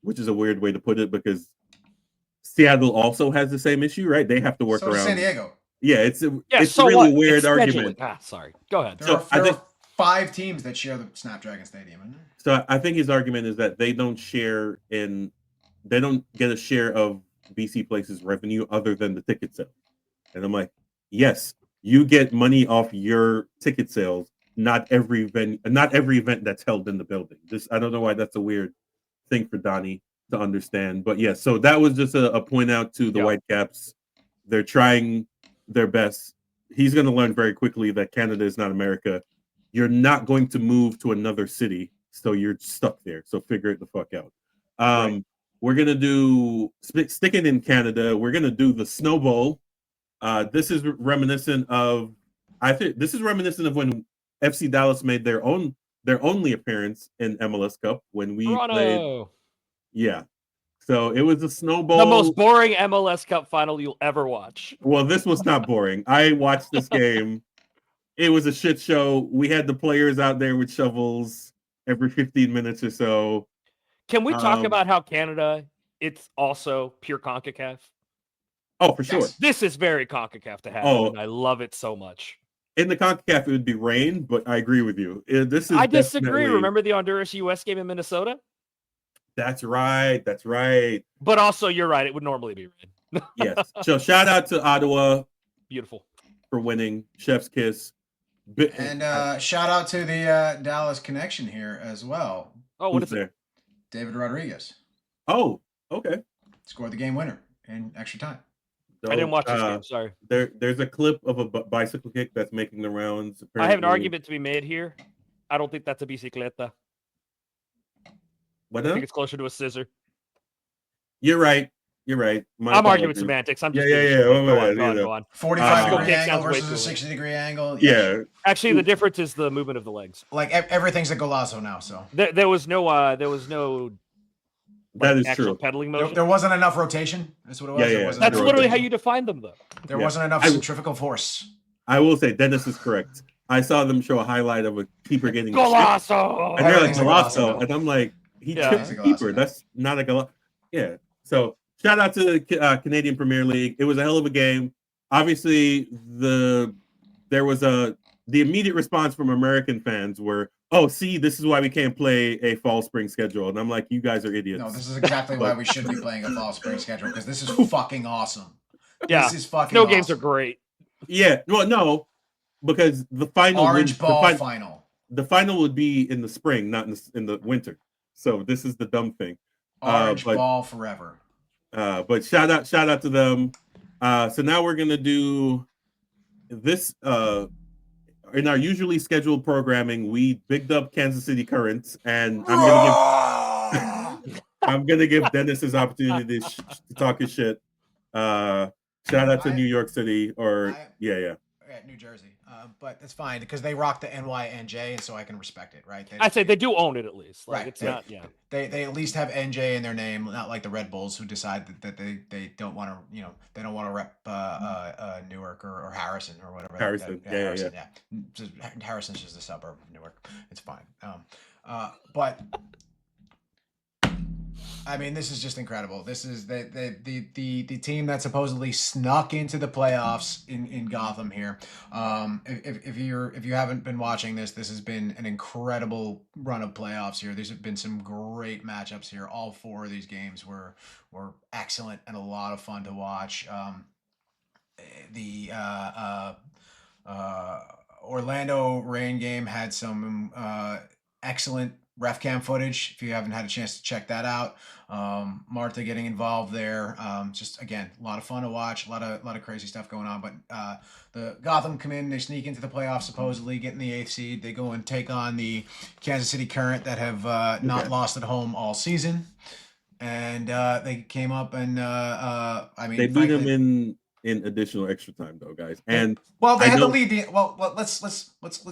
Speaker 3: which is a weird way to put it because Seattle also has the same issue, right? They have to work around
Speaker 1: San Diego.
Speaker 3: Yeah, it's so really what? Weird argument.
Speaker 2: Sorry. Go ahead.
Speaker 1: There are 5 teams that share the Snapdragon Stadium, isn't there?
Speaker 3: So I think his argument is that they don't get a share of BC Place's revenue other than the ticket sales. And I'm like, yes, you get money off your ticket sales, not every event that's held in the building. I don't know why that's a weird thing for Donnie to understand. But yeah, so that was just a point out to the Whitecaps. They're trying their best. He's going to learn very quickly that Canada is not America. You're not going to move to another city, so you're stuck there. So figure it the fuck out. Right. We're going to do, sticking in Canada, we're going to do the Snow Bowl. This is reminiscent of when FC Dallas made their only appearance in MLS Cup when we played. Yeah. So it was a Snow Bowl.
Speaker 2: The most boring MLS Cup final you'll ever watch.
Speaker 3: Well, this was not boring. I watched this game. It was a shit show. We had the players out there with shovels every 15 minutes or so.
Speaker 2: Can we talk about how Canada, it's also pure CONCACAF?
Speaker 3: Oh, for sure.
Speaker 2: This is very CONCACAF to have, and I love it so much.
Speaker 3: In the CONCACAF, it would be rain, but I agree with you.
Speaker 2: I disagree. Remember the Honduras-US game in Minnesota?
Speaker 3: That's right.
Speaker 2: But also, you're right. It would normally be rain.
Speaker 3: Yes. So shout out to Ottawa.
Speaker 2: Beautiful.
Speaker 3: For winning. Chef's kiss.
Speaker 1: And shout out to the Dallas connection here as well.
Speaker 2: Oh, what is there?
Speaker 1: David Rodriguez.
Speaker 3: Oh, okay.
Speaker 1: Scored the game winner in extra time.
Speaker 2: So, I didn't watch this game. Sorry.
Speaker 3: There's a clip of a bicycle kick that's making the rounds.
Speaker 2: Apparently. I have an argument to be made here. I don't think that's a bicicleta.
Speaker 3: What?
Speaker 2: I think it's closer to a scissor.
Speaker 3: You're right.
Speaker 2: I'm arguing semantics. I'm just
Speaker 1: go on. 45-degree angle versus a 60-degree angle.
Speaker 3: Yeah.
Speaker 2: Actually, the difference is the movement of the legs.
Speaker 1: Like everything's a golazo now. So
Speaker 2: there was no.
Speaker 3: That is
Speaker 2: actual
Speaker 3: true.
Speaker 2: Pedaling motion.
Speaker 1: There wasn't enough rotation. That's what it was.
Speaker 3: Yeah.
Speaker 2: That's literally how you define them, though.
Speaker 1: There wasn't enough centrifugal force.
Speaker 3: I will say Dennis is correct. I saw them show a highlight of a keeper getting
Speaker 2: golazo,
Speaker 3: and they're like golazo, and I'm like, he chipped the keeper. That's not a golazo. Yeah. So shout out to the Canadian Premier League. It was a hell of a game. Obviously, the immediate response from American fans were, "Oh, see, this is why we can't play a fall-spring schedule." And I'm like, "You guys are idiots."
Speaker 1: No, this is exactly why we should be playing a fall-spring schedule because this is fucking awesome.
Speaker 2: Yeah,
Speaker 1: this is fucking.
Speaker 2: Snow
Speaker 1: awesome.
Speaker 2: Games are great.
Speaker 3: Yeah, well, no, because the final
Speaker 1: final.
Speaker 3: The final would be in the spring, not in the winter. So this is the dumb thing.
Speaker 1: Orange ball forever.
Speaker 3: But shout out to them. So now we're gonna do this. In our usually scheduled programming, we bigged up Kansas City Currents, and I'm gonna give Dennis his opportunity to talk his shit. Shout out to New York City, New Jersey.
Speaker 1: But that's fine because they rock the NYNJ, and so I can respect it, right?
Speaker 2: I'd say they do own it at least. Like
Speaker 1: right.
Speaker 2: it's not,
Speaker 1: They at least have NJ in their name, not like the Red Bulls who decide that they don't want to, they don't want to rep Newark or Harrison or whatever.
Speaker 3: Harrison,
Speaker 1: Harrison. Harrison's just a suburb of Newark. It's fine. But I mean, this is just incredible. This is the team that supposedly snuck into the playoffs in Gotham here. If you haven't been watching this has been an incredible run of playoffs here. There's been some great matchups here. All 4 of these games were excellent and a lot of fun to watch. The Orlando Reign game had some excellent ref cam footage. If you haven't had a chance to check that out, Martha getting involved there. Just again, a lot of fun to watch. A lot of crazy stuff going on. But the Gotham come in, they sneak into the playoffs, supposedly getting the 8th seed. They go and take on the Kansas City Current that have not lost at home all season. And they came up and I mean,
Speaker 3: they beat them in additional extra time though, guys. And
Speaker 1: they had the lead. Well, let's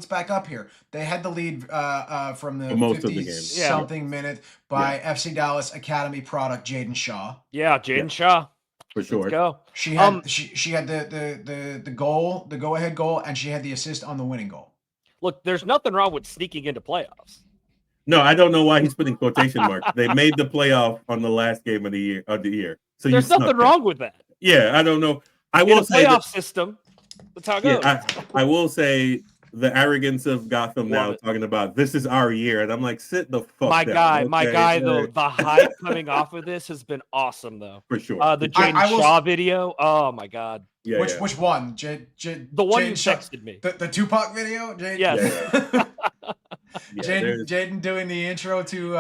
Speaker 1: back up here. They had the lead from the 50-something minute by FC Dallas Academy product Jaden Shaw.
Speaker 2: Yeah, Jaden Shaw.
Speaker 3: For sure.
Speaker 2: Let's go.
Speaker 1: She had she had the goal, the go-ahead goal, and she had the assist on the winning goal.
Speaker 2: Look, there's nothing wrong with sneaking into playoffs.
Speaker 3: No, I don't know why he's putting quotation marks. They made the playoff on the last game of the year. So
Speaker 2: there's nothing wrong with that.
Speaker 3: Yeah, I don't know. I will say
Speaker 2: playoff system. That's how it goes.
Speaker 3: I will say the arrogance of Gotham now talking about this is our year, and I'm like, sit the fuck down.
Speaker 2: My guy, though, the hype coming off of this has been awesome, though.
Speaker 3: For sure.
Speaker 2: The Jaden Shaw video. Oh my god.
Speaker 1: Yeah, which one?
Speaker 2: The one you texted me.
Speaker 1: The Tupac video.
Speaker 2: Yes.
Speaker 1: Jaden doing the intro to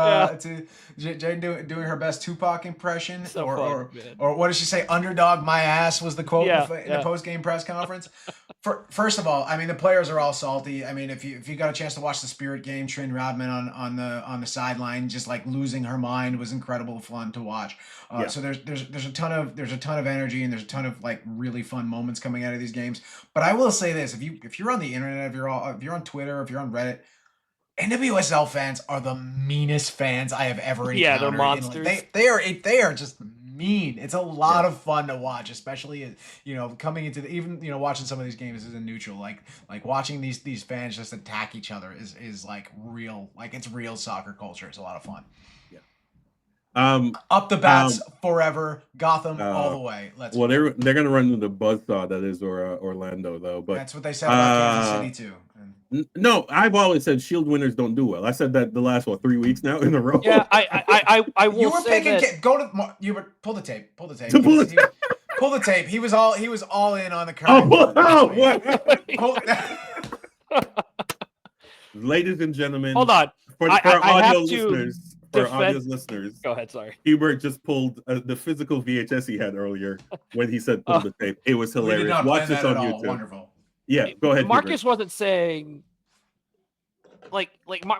Speaker 1: Jaden doing her best Tupac impression, or what did she say? Underdog, my ass was the quote in the post game press conference. First of all, I mean the players are all salty. I mean if you got a chance to watch the Spirit game, Trin Rodman on the sideline just like losing her mind was incredible fun to watch. So there's a ton of energy and there's a ton of like really fun moments coming out of these games. But I will say this: if you're on the internet, if you're on Twitter, if you're on Reddit, NWSL fans are the meanest fans I have ever encountered.
Speaker 2: Yeah, they're monsters.
Speaker 1: They are just mean. It's a lot of fun to watch, especially coming into even watching some of these games as a neutral. Like watching these fans just attack each other is like real. Like it's real soccer culture. It's a lot of fun. Up the bats forever, Gotham all the way.
Speaker 3: They're gonna run into the buzzsaw that is Orlando though. But
Speaker 1: that's what they said about Kansas City too.
Speaker 3: No, I've always said Shield winners don't do well. I said that the last 3 weeks now in a row.
Speaker 2: Yeah, I will.
Speaker 1: You were
Speaker 2: say
Speaker 1: picking.
Speaker 2: That...
Speaker 1: Go to. You were pull the tape. Pull the tape. Pull the tape. He was all in on the current.
Speaker 3: Ladies and gentlemen,
Speaker 2: hold on.
Speaker 3: For our audio listeners. For our audio listeners,
Speaker 2: go ahead. Sorry,
Speaker 3: Hubert just pulled the physical VHS he had earlier when he said pull the tape. It was hilarious. Watch this on YouTube.
Speaker 1: Wonderful.
Speaker 3: Yeah, go ahead.
Speaker 2: Marcus
Speaker 3: Hubert.
Speaker 2: wasn't saying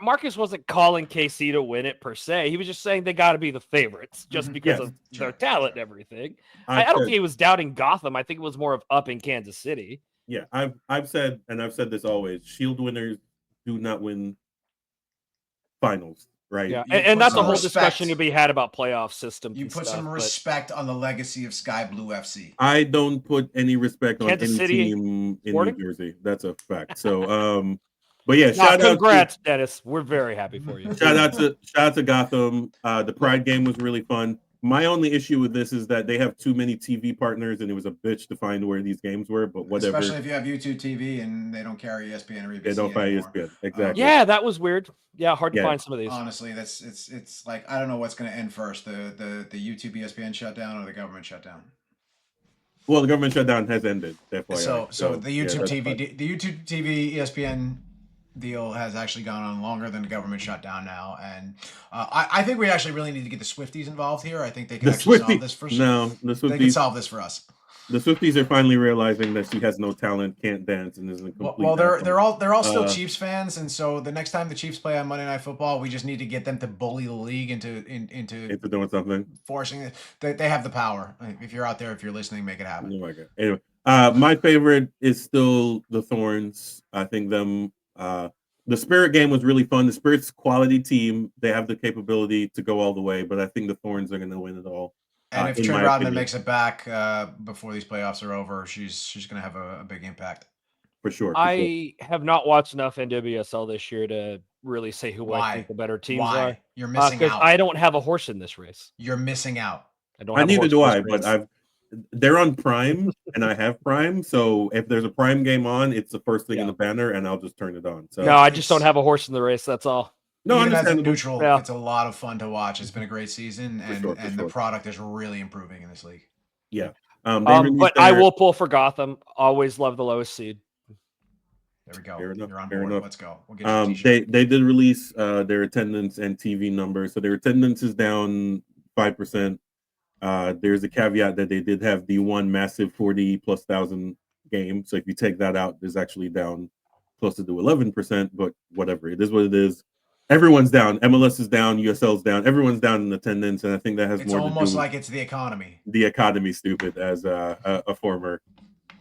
Speaker 2: Marcus wasn't calling KC to win it per se. He was just saying they got to be the favorites just because of their talent and everything. I don't think he was doubting Gotham. I think it was more of up in Kansas City.
Speaker 3: Yeah, I've said this always. Shield winners do not win finals. Right.
Speaker 2: Yeah, and that's a whole discussion to be had about playoff systems.
Speaker 1: You put some respect on the legacy of Sky Blue FC.
Speaker 3: I don't put any respect on any team in
Speaker 2: Sporting?
Speaker 3: New Jersey. That's a fact. So, but yeah, shout out.
Speaker 2: Congrats, Dennis. We're very happy for you.
Speaker 3: Shout out to Gotham. The Pride game was really fun. My only issue with this is that they have too many TV partners, and it was a bitch to find where these games were. But whatever.
Speaker 1: Especially if you have YouTube TV and they don't carry ESPN or ABC.
Speaker 3: They don't carry ESPN. Exactly.
Speaker 2: Yeah, that was weird. Yeah, hard to find some of these.
Speaker 1: Honestly, it's like I don't know what's going to end first: the YouTube ESPN shutdown or the government shutdown.
Speaker 3: Well, the government shutdown has ended.
Speaker 1: So the YouTube TV ESPN deal has actually gone on longer than the government shutdown now, and I think we actually really need to get the Swifties involved here. I think they can solve this for us.
Speaker 3: No, the Swifties,
Speaker 1: they can solve this for us.
Speaker 3: The Swifties are finally realizing that she has no talent, can't dance, and is a complete.
Speaker 1: Well, they're all still Chiefs fans, and so the next time the Chiefs play on Monday Night Football, we just need to get them to bully the league into
Speaker 3: doing something,
Speaker 1: forcing it. They have the power. If you're out there, if you're listening, make it happen.
Speaker 3: Oh my God. Anyway, My favorite is still the Thorns. I think them. The Spirit game was really fun. The Spirit's quality team. They have the capability to go all the way, but I think the Thorns are going to win it all.
Speaker 1: And if Trin Rodman makes it back before these playoffs are over, she's going to have a big impact.
Speaker 3: For sure.
Speaker 2: I have not watched enough NWSL this year to really say who I think the better teams are.
Speaker 1: You're missing out.
Speaker 2: I don't have a horse in this race.
Speaker 1: You're missing out.
Speaker 3: Neither do I, but they're on Prime and I have Prime, so if there's a Prime game on, it's the first thing in the banner, and I'll just turn it on. So
Speaker 2: no, I just don't have a horse in the race. That's all.
Speaker 1: No, even as a neutral, it's a lot of fun to watch. It's been a great season, and the product is really improving in this league.
Speaker 3: Yeah,
Speaker 2: but I will pull for Gotham. Always love the lowest seed.
Speaker 1: There we go. You're on board. Let's go. We'll get
Speaker 3: they did release their attendance and TV numbers, so their attendance is down 5%. There's a caveat that they did have the one massive 40,000+ game. So if you take that out, there's actually down closer to 11%, but whatever. It is what it is. Everyone's down. MLS is down. USL's down. Everyone's down in attendance. And I think that has more to do with... It's
Speaker 1: almost like it's the economy.
Speaker 3: The economy, stupid, as a former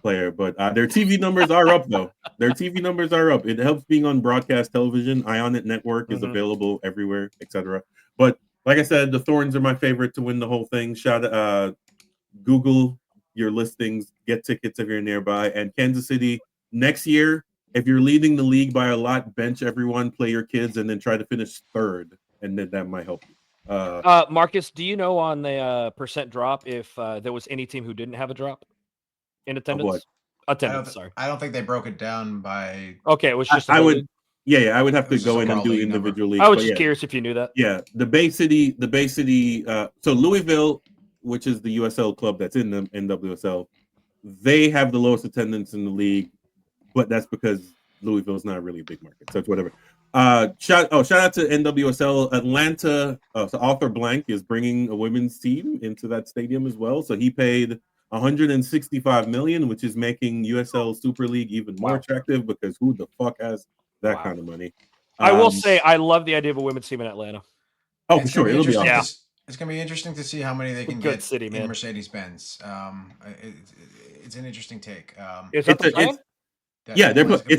Speaker 3: player. But their TV numbers are up, though. Their TV numbers are up. It helps being on broadcast television. Ionet Network is available everywhere, etc. But like I said, the Thorns are my favorite to win the whole thing. Google your listings, get tickets if you're nearby. And Kansas City, next year, if you're leading the league by a lot, bench everyone, play your kids, and then try to finish third, and then that might help you.
Speaker 2: Marcus, do you know on the percent drop if there was any team who didn't have a drop in attendance? Sorry.
Speaker 1: I don't think they broke it down by...
Speaker 2: Okay, it was just...
Speaker 3: I would have to go in and do individually.
Speaker 2: I was just curious if you knew that.
Speaker 3: Yeah, the Bay City. So Louisville, which is the USL club that's in the NWSL, they have the lowest attendance in the league, but that's because Louisville is not really a big market, so it's whatever. Shout out to NWSL Atlanta. So Arthur Blank is bringing a women's team into that stadium as well. So he paid $165 million, which is making USL Super League even more attractive, because who the fuck has that kind of money?
Speaker 2: I will say I love the idea of a women's team in Atlanta.
Speaker 3: Oh, for sure. It'll be awesome.
Speaker 1: It's going to be interesting to see how many they can get in Mercedes-Benz. It's an interesting take.
Speaker 3: It's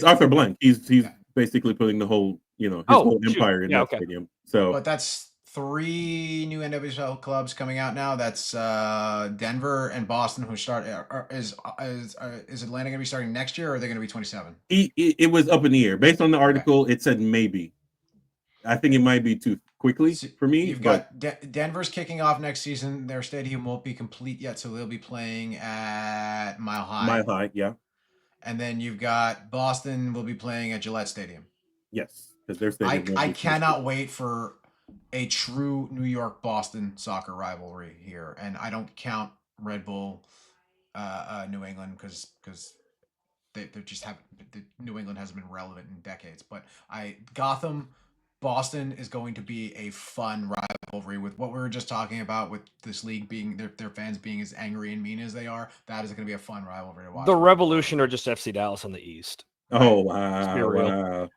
Speaker 3: Arthur Blank. He's basically putting the whole, his whole empire in that stadium. So,
Speaker 1: but that's 3 new NWSL clubs coming out now. That's Denver and Boston, who start. Is Atlanta going to be starting next year, or are they going to be 27?
Speaker 3: It was up in the air. Based on the article, it said maybe. I think it might be too quickly for me.
Speaker 1: You've got Denver's kicking off next season. Their stadium won't be complete yet, so they'll be playing at Mile High.
Speaker 3: Mile High, yeah.
Speaker 1: And then you've got Boston will be playing at Gillette Stadium.
Speaker 3: Yes, because their stadium.
Speaker 1: I cannot wait for a true New York Boston soccer rivalry here, and I don't count Red Bull, New England, because they just haven't. New England hasn't been relevant in decades. But Gotham, Boston is going to be a fun rivalry with what we were just talking about, with this league being their fans being as angry and mean as they are. That is going to be a fun rivalry to watch.
Speaker 2: The Revolution are just FC Dallas on the East.
Speaker 3: Oh wow!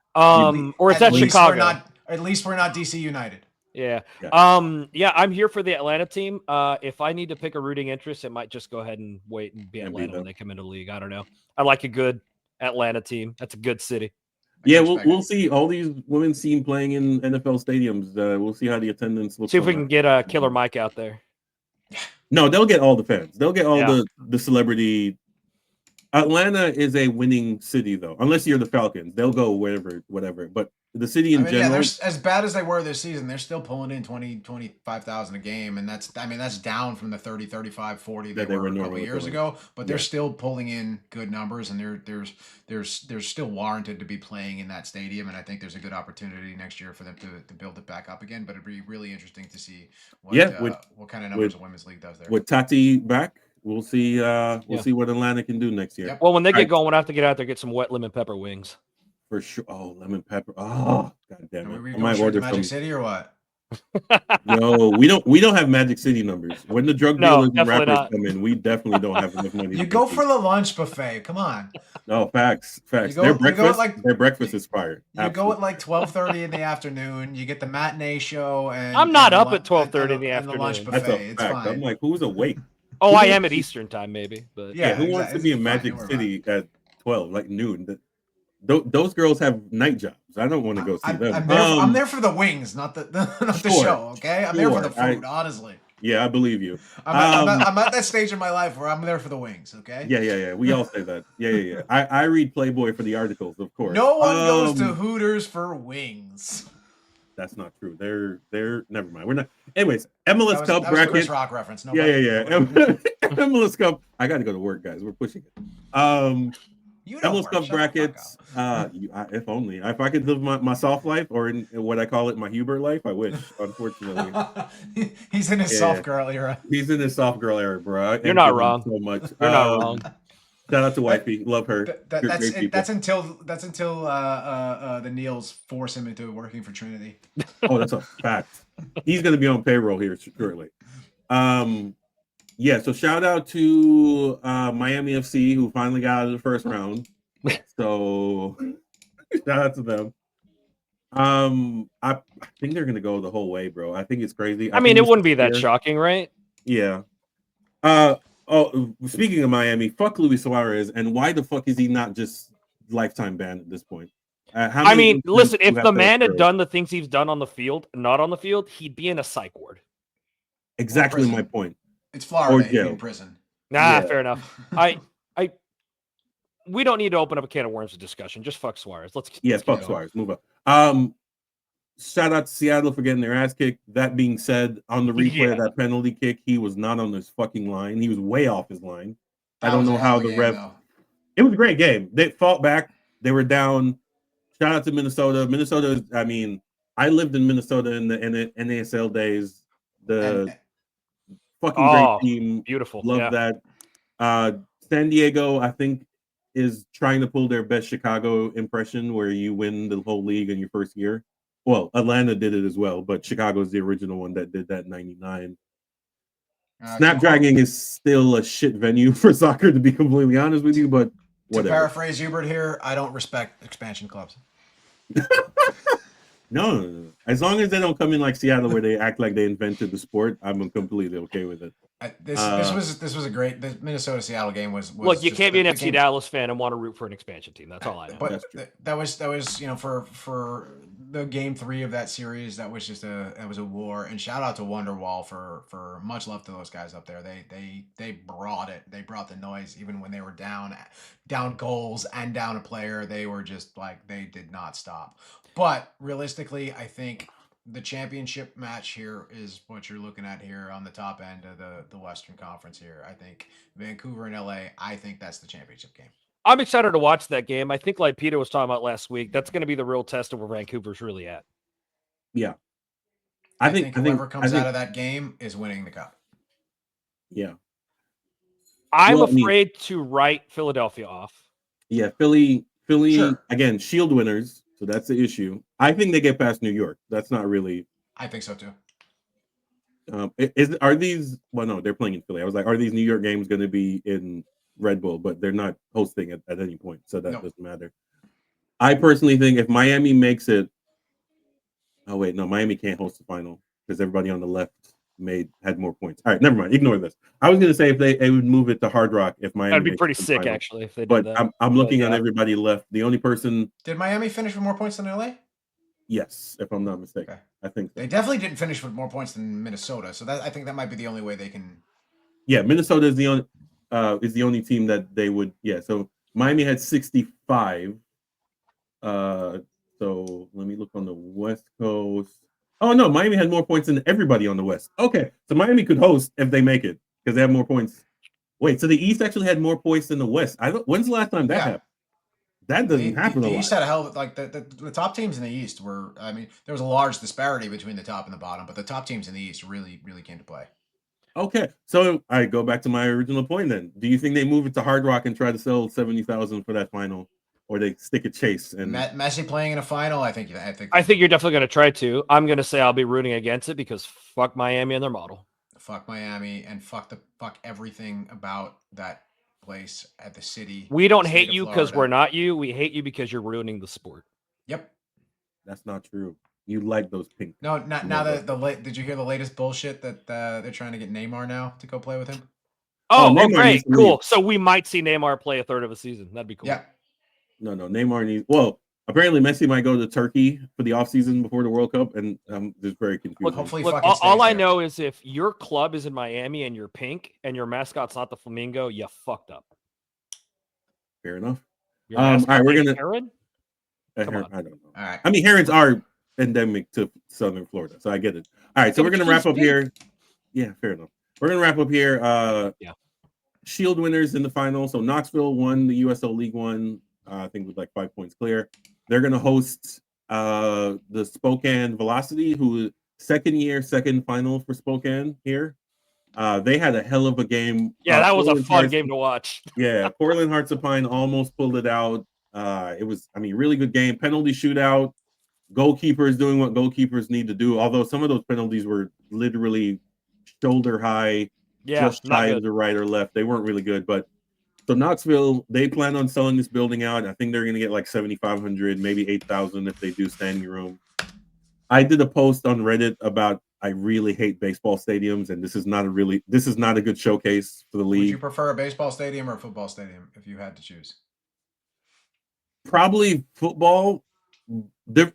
Speaker 2: Or it's at Chicago.
Speaker 1: At least we're not DC United.
Speaker 2: Yeah. I'm here for the Atlanta team. If I need to pick a rooting interest, it might just go ahead and wait and be Atlanta when they come into the league. I don't know. I like a good Atlanta team. That's a good city.
Speaker 3: Yeah, we'll see all these women's team playing in NFL stadiums. We'll see how the attendance looks.
Speaker 2: See if we can get Killer Mike out there.
Speaker 3: No, they'll get all the fans. They'll get all the celebrity. Atlanta is a winning city, though. Unless you're the Falcons, they'll go whatever. But the city in general,
Speaker 1: as bad as they were this season, they're still pulling in 25,000 a game, and that's down from the 30, 35, 40 they were a couple years ago. But they're still pulling in good numbers, and they're still warranted to be playing in that stadium. And I think there's a good opportunity next year for them to build it back up again. But it'd be really interesting to see what kind of numbers the women's league does there.
Speaker 3: With Tati back, we'll see. We'll see what Atlanta can do next year.
Speaker 2: Yep. Well, when they get going, we'll have to get out there, get some wet lemon pepper wings.
Speaker 3: For sure. Oh, lemon pepper. Oh, god damn it!
Speaker 1: Are we going to Magic City or what?
Speaker 3: No, we don't have Magic City numbers. When the drug dealers and rappers come in, we definitely don't have enough money.
Speaker 1: You go for the lunch buffet. Come on.
Speaker 3: No, facts. Their breakfast is fire.
Speaker 1: You go at like 12:30 in the afternoon. You get the matinee show, and
Speaker 2: I'm not up at 12:30 in the afternoon.
Speaker 1: The lunch buffet.
Speaker 3: That's a fact. I'm like, who's awake?
Speaker 2: Oh, I am at Eastern time, maybe. But
Speaker 3: yeah, who wants to be in Magic City at 12, like noon? Those girls have night jobs. I don't want to go see them.
Speaker 1: I'm there for the wings, not the show. Okay, I'm there for the food. Honestly.
Speaker 3: Yeah, I believe you.
Speaker 1: I'm at that stage in my life where I'm there for the wings. Okay.
Speaker 3: Yeah. We all say that. Yeah. I read Playboy for the articles, of course.
Speaker 1: No one goes to Hooters for wings.
Speaker 3: That's not true. They're never mind. We're not. Anyways, MLS Cup bracket.
Speaker 1: Was a Chris Rock reference.
Speaker 3: Yeah. MLS Cup. I got to go to work, guys. We're pushing it. MLS Cup brackets. If only. If I could live my soft life, or in what I call it, my Hubert life, I wish. Unfortunately,
Speaker 1: he's in his soft girl era.
Speaker 3: He's in his soft girl era, bro.
Speaker 2: You're not wrong.
Speaker 3: So much.
Speaker 2: You're not wrong.
Speaker 3: Shout out to Wifey. Love her.
Speaker 1: That's until the Neils force him into working for Trinity.
Speaker 3: Oh, that's a fact. He's going to be on payroll here shortly. Yeah, so shout out to Miami FC, who finally got out of the first round. So shout out to them. I think they're gonna go the whole way, bro. I think it's crazy.
Speaker 2: I mean, it wouldn't be that shocking, right?
Speaker 3: Yeah. Speaking of Miami, fuck Luis Suarez, and why the fuck is he not just lifetime banned at this point?
Speaker 2: I mean, listen, if the man had done the things he's done on the field, not on the field, he'd be in a psych ward.
Speaker 3: Exactly my point.
Speaker 1: It's Florida, he'd be in prison.
Speaker 2: Fair enough. We don't need to open up a can of worms of discussion. Just fuck Suarez. Let's
Speaker 3: fuck Suarez. Move on. Shout out to Seattle for getting their ass kicked. That being said, on the replay of that penalty kick, he was not on his fucking line. He was way off his line. I don't know how the ref. It was a great game. They fought back. They were down. Shout out to Minnesota. Minnesota. I mean, I lived in Minnesota in the NASL days. The fucking great team.
Speaker 2: Beautiful.
Speaker 3: Love that. San Diego, I think, is trying to pull their best Chicago impression, where you win the whole league in your first year. Well, Atlanta did it as well, but Chicago's the original one that did that in 99. Snapdragon is still a shit venue for soccer, to be completely honest with you, but whatever.
Speaker 1: To paraphrase Hubert here, I don't respect expansion clubs.
Speaker 3: No. As long as they don't come in like Seattle, where they act like they invented the sport, I'm completely okay with it.
Speaker 1: This was a great. The Minnesota Seattle game was
Speaker 2: look. You can't be an FC Dallas fan and want to root for an expansion team. That's all I know.
Speaker 1: But that was for the game 3 of that series. That was just a war. And shout out to Wonderwall for much love to those guys up there. They brought it. They brought the noise even when they were down goals and down a player. They were just like they did not stop. But realistically, I think the championship match here is what you're looking at here on the top end of the Western Conference here. I think Vancouver and LA, I think that's the championship game.
Speaker 2: I'm excited to watch that game. I think like Peter was talking about last week, that's going to be the real test of where Vancouver's really at.
Speaker 3: Yeah.
Speaker 1: I think whoever comes out of that game is winning the cup.
Speaker 3: Yeah.
Speaker 2: I'm afraid to write Philadelphia off.
Speaker 3: Yeah, Philly, sure. Again, Shield winners. So that's the issue. I think they get past New York. That's not really.
Speaker 1: I think so too.
Speaker 3: Are these? Well, no, they're playing in Philly. I was like, are these New York games going to be in Red Bull? But they're not hosting at any point, so that doesn't matter. I personally think if Miami makes it. Oh wait, no, Miami can't host the final because everybody on the left had more points. All right, never mind. Ignore this. I was going to say if they would move it to Hard Rock if Miami.
Speaker 2: That'd be pretty sick, final. Actually, if they did
Speaker 3: but
Speaker 2: that.
Speaker 3: I'm looking at everybody left. The only person.
Speaker 1: Did Miami finish with more points than LA?
Speaker 3: Yes, if I'm not mistaken. Okay. I think so.
Speaker 1: They definitely didn't finish with more points than Minnesota. So I think that might be the only way they can.
Speaker 3: Yeah, Minnesota is the only team that they would. Yeah, so Miami had 65. So let me look on the West Coast. Oh no, Miami had more points than everybody on the West. Okay, so Miami could host if they make it because they have more points. Wait, so the East actually had more points than the West. When's the last time that happened? That doesn't happen a lot.
Speaker 1: The East had a hell of like the top teams in the East were. I mean, there was a large disparity between the top and the bottom, but the top teams in the East really came to play.
Speaker 3: Okay, so I go back to my original point. Then, do you think they move it to Hard Rock and try to sell 70,000 for that final? Or they stick a chase and
Speaker 1: Messi playing in a final. I think you're
Speaker 2: definitely going to try to. I'm going to say I'll be rooting against it because fuck Miami and their model.
Speaker 1: Fuck Miami and fuck everything about that place at the city.
Speaker 2: We don't hate you because we're not you. We hate you because you're ruining the sport.
Speaker 1: Yep,
Speaker 3: that's not true. You like those pink.
Speaker 1: No, not now. Did you hear the latest bullshit that they're trying to get Neymar now to go play with him?
Speaker 2: Oh, great, cool. So we might see Neymar play a third of a season. That'd be cool.
Speaker 1: Yeah.
Speaker 3: No, Neymar needs. Well, apparently Messi might go to Turkey for the offseason before the World Cup, and I'm just very confused.
Speaker 1: Hopefully,
Speaker 2: look, all I know is if your club is in Miami and you're pink and your mascot's not the flamingo, you fucked up.
Speaker 3: Fair enough.
Speaker 2: Your mascot,
Speaker 3: all right, we're gonna.
Speaker 2: Heron?
Speaker 3: Come on. I don't know.
Speaker 1: All right.
Speaker 3: I mean, herons are endemic to southern Florida, so I get it. All right, so we're gonna wrap up here. Yeah, fair enough. We're gonna wrap up here. Shield winners in the final. So Knoxville won the USL League One. I think with like 5 points clear. They're gonna host the Spokane Velocity, who second final for Spokane here. They had a hell of a game.
Speaker 2: Yeah, that was a fun game to watch.
Speaker 3: Yeah, Portland Hearts of Pine almost pulled it out. It was, really good game. Penalty shootout. Goalkeepers doing what goalkeepers need to do. Although some of those penalties were literally shoulder high, just shy of the right or left. They weren't really good. But so Knoxville, they plan on selling this building out. I think they're going to get like 7,500, maybe 8,000 if they do standing room. I did a post on Reddit about I really hate baseball stadiums, and this is not a good showcase for the league.
Speaker 1: Would you prefer a baseball stadium or a football stadium if you had to choose?
Speaker 3: Probably football.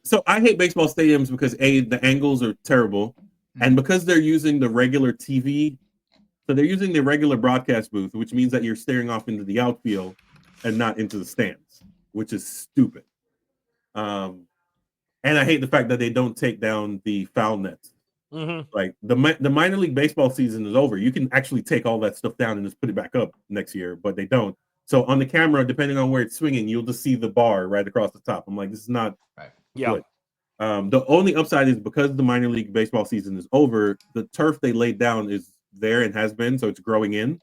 Speaker 3: So I hate baseball stadiums because the angles are terrible, and because they're using the regular TV, so they're using the regular broadcast booth, which means that you're staring off into the outfield and not into the stands, which is stupid. And I hate the fact that they don't take down the foul nets.
Speaker 2: Mm-hmm.
Speaker 3: Like the minor league baseball season is over. You can actually take all that stuff down and just put it back up next year, but they don't. So on the camera, depending on where it's swinging, you'll just see the bar right across the top. I'm like, this is not good. The only upside is because the minor league baseball season is over, the turf they laid down is there and has been, so it's growing in.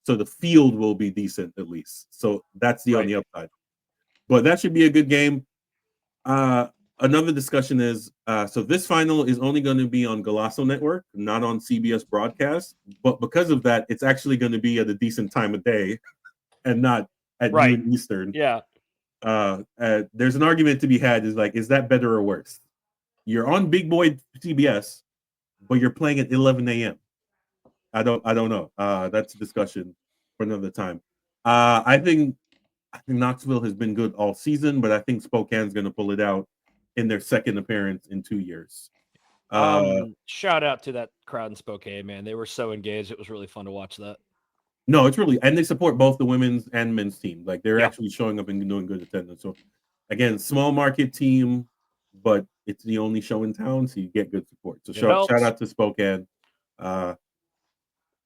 Speaker 3: So the field will be decent at least. So that's the only upside. But that should be a good game. Another discussion is, so this final is only going to be on Golasso Network, not on CBS broadcast. But because of that, it's actually going to be at a decent time of day and not at noon Eastern.
Speaker 2: Yeah.
Speaker 3: There's an argument to be had is that better or worse? You're on Big Boy CBS, but you're playing at 11 a.m. I don't know. That's a discussion for another time. I think Knoxville has been good all season, but I think Spokane's going to pull it out in their second appearance in 2 years.
Speaker 2: Shout out to that crowd in Spokane, man. They were so engaged. It was really fun to watch that.
Speaker 3: No, it's really, and they support both the women's and men's team. Like they're actually showing up and doing good attendance. So again, small market team, but it's the only show in town, so you get good support. So shout out to Spokane. And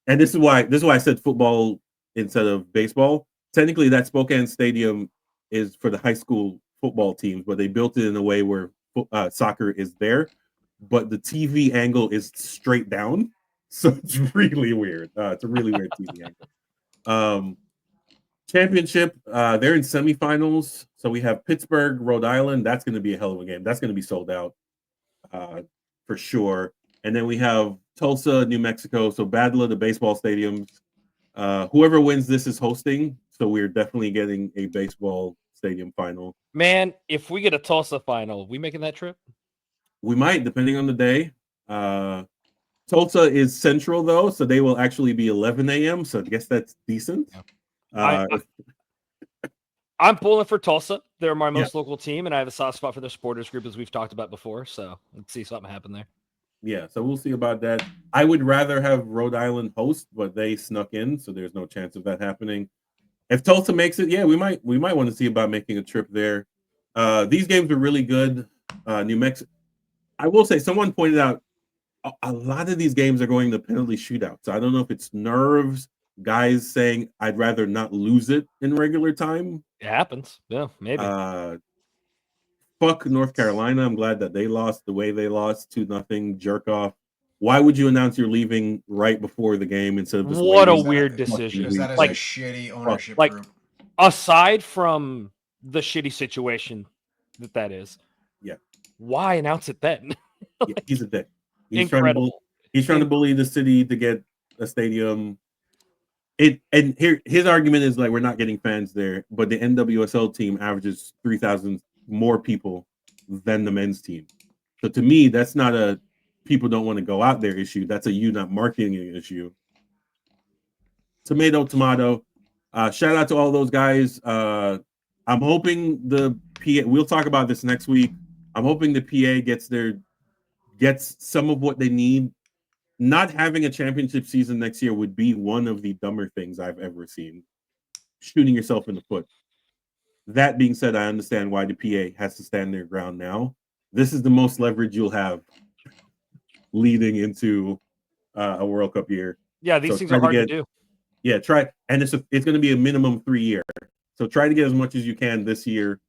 Speaker 3: this is why I said football instead of baseball. Technically, that Spokane Stadium is for the high school football teams, but they built it in a way where soccer is there, but the TV angle is straight down. So it's really weird. It's a really weird TV angle. Championship, they're in semifinals. So we have Pittsburgh, Rhode Island. That's going to be a hell of a game. That's going to be sold out for sure. And then we have Tulsa, New Mexico. So battle of the baseball stadiums. Whoever wins this is hosting. So we're definitely getting a baseball stadium final.
Speaker 2: Man, if we get a Tulsa final, we making that trip?
Speaker 3: We might, depending on the day. Tulsa is central, though, so they will actually be 11 a.m., so I guess that's decent.
Speaker 2: I'm pulling for Tulsa. They're my most local team, and I have a soft spot for their supporters group, as we've talked about before, so let's see something happen there.
Speaker 3: Yeah, so we'll see about that. I would rather have Rhode Island host, but they snuck in, so there's no chance of that happening. If Tulsa makes it, we might want to see about making a trip there. These games are really good. New Mexico, I will say, someone pointed out, a lot of these games are going to penalty shootouts. I don't know if it's nerves, guys saying I'd rather not lose it in regular time.
Speaker 2: It happens. Yeah, maybe.
Speaker 3: Fuck North Carolina. I'm glad that they lost the way they lost 2-0. Jerk off. Why would you announce you're leaving right before the game instead of just
Speaker 2: what a weird decision?
Speaker 1: Because that is a shitty ownership group.
Speaker 2: Aside from the shitty situation that is, why announce it then?
Speaker 3: He's a dick. He's
Speaker 2: incredible.
Speaker 3: Trying to bully the city to get a stadium. His argument is like we're not getting fans there, but the NWSL team averages 3,000 more people than the men's team. So to me, that's not a people don't want to go out there issue. That's a you not marketing issue. tomato. Shout out to all those guys. I'm hoping the PA. We'll talk about this next week. I'm hoping the PA gets some of what they need. Not having a championship season next year would be one of the dumber things I've ever seen. Shooting yourself in the foot. That being said, I understand why the PA has to stand their ground now. This is the most leverage you'll have leading into a World Cup year.
Speaker 2: Yeah, these things are hard to do.
Speaker 3: Yeah, try, and it's going to be a minimum 3 year. So try to get as much as you can this year,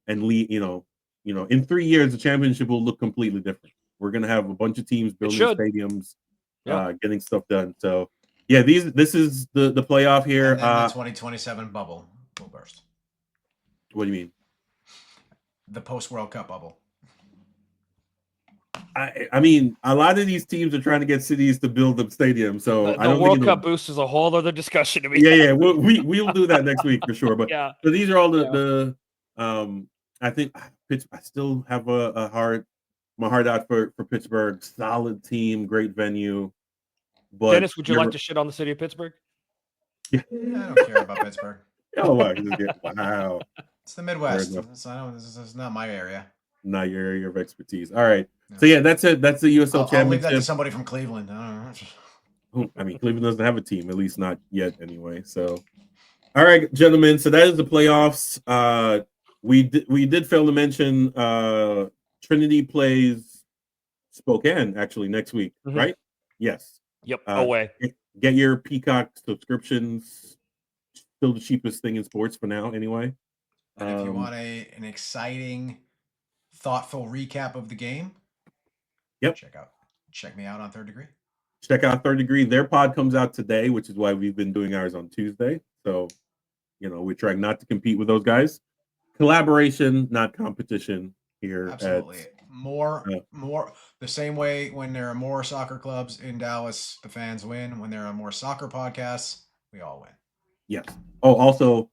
Speaker 3: and lead. In 3 years the championship will look completely different. We're going to have a bunch of teams building stadiums, getting stuff done. So yeah, this is the playoff here.
Speaker 1: And then the 2027 bubble will burst.
Speaker 3: What do you mean?
Speaker 1: The post World Cup bubble.
Speaker 3: I mean, a lot of these teams are trying to get cities to build them stadiums. So
Speaker 2: the World Cup boost is a whole other discussion to me.
Speaker 3: Yeah. We'll do that next week for sure. But so these are all I think I still have my heart out for Pittsburgh. Solid team, great venue. But
Speaker 2: Dennis, would you like to shit on the city of Pittsburgh?
Speaker 1: Yeah, I don't care about Pittsburgh.
Speaker 3: Oh wow!
Speaker 1: It's the Midwest. This is not my area.
Speaker 3: Not your area of expertise. All right. No. So yeah, that's it. That's the USL Championship.
Speaker 1: I'll leave that to somebody from Cleveland.
Speaker 3: I mean, Cleveland doesn't have a team, at least not yet, anyway. So, all right, gentlemen. So that is the playoffs. We did fail to mention Trinity plays Spokane actually next week, right? Yes.
Speaker 2: Yep. Away.
Speaker 3: Get your Peacock subscriptions. Still the cheapest thing in sports for now, anyway.
Speaker 1: And if you want an exciting, thoughtful recap of the game, check me out on Third Degree.
Speaker 3: Check out Third Degree. Their pod comes out today, which is why we've been doing ours on Tuesday. So, we're trying not to compete with those guys. Collaboration, not competition here.
Speaker 1: Absolutely. More the same way when there are more soccer clubs in Dallas, the fans win. When there are more soccer podcasts, we all win.
Speaker 3: Yes. Oh, also,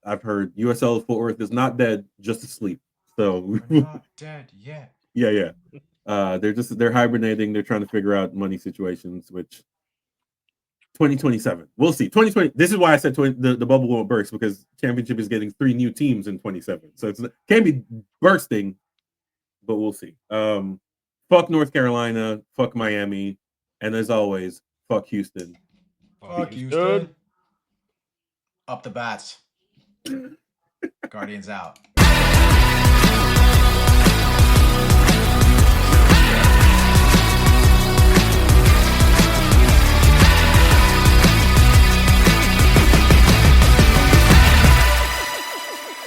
Speaker 3: I've heard USL Fort Worth is not dead, just asleep. So
Speaker 1: we're not dead yet.
Speaker 3: Yeah. They're hibernating. They're trying to figure out money situations, which 2027. We'll see. 2020. This is why I said the bubble won't burst, because championship is getting 3 new teams in 27. So it can't be bursting, but we'll see. Fuck North Carolina, fuck Miami, and as always, fuck Houston.
Speaker 1: Fuck Houston. Up the bats. Guardians out.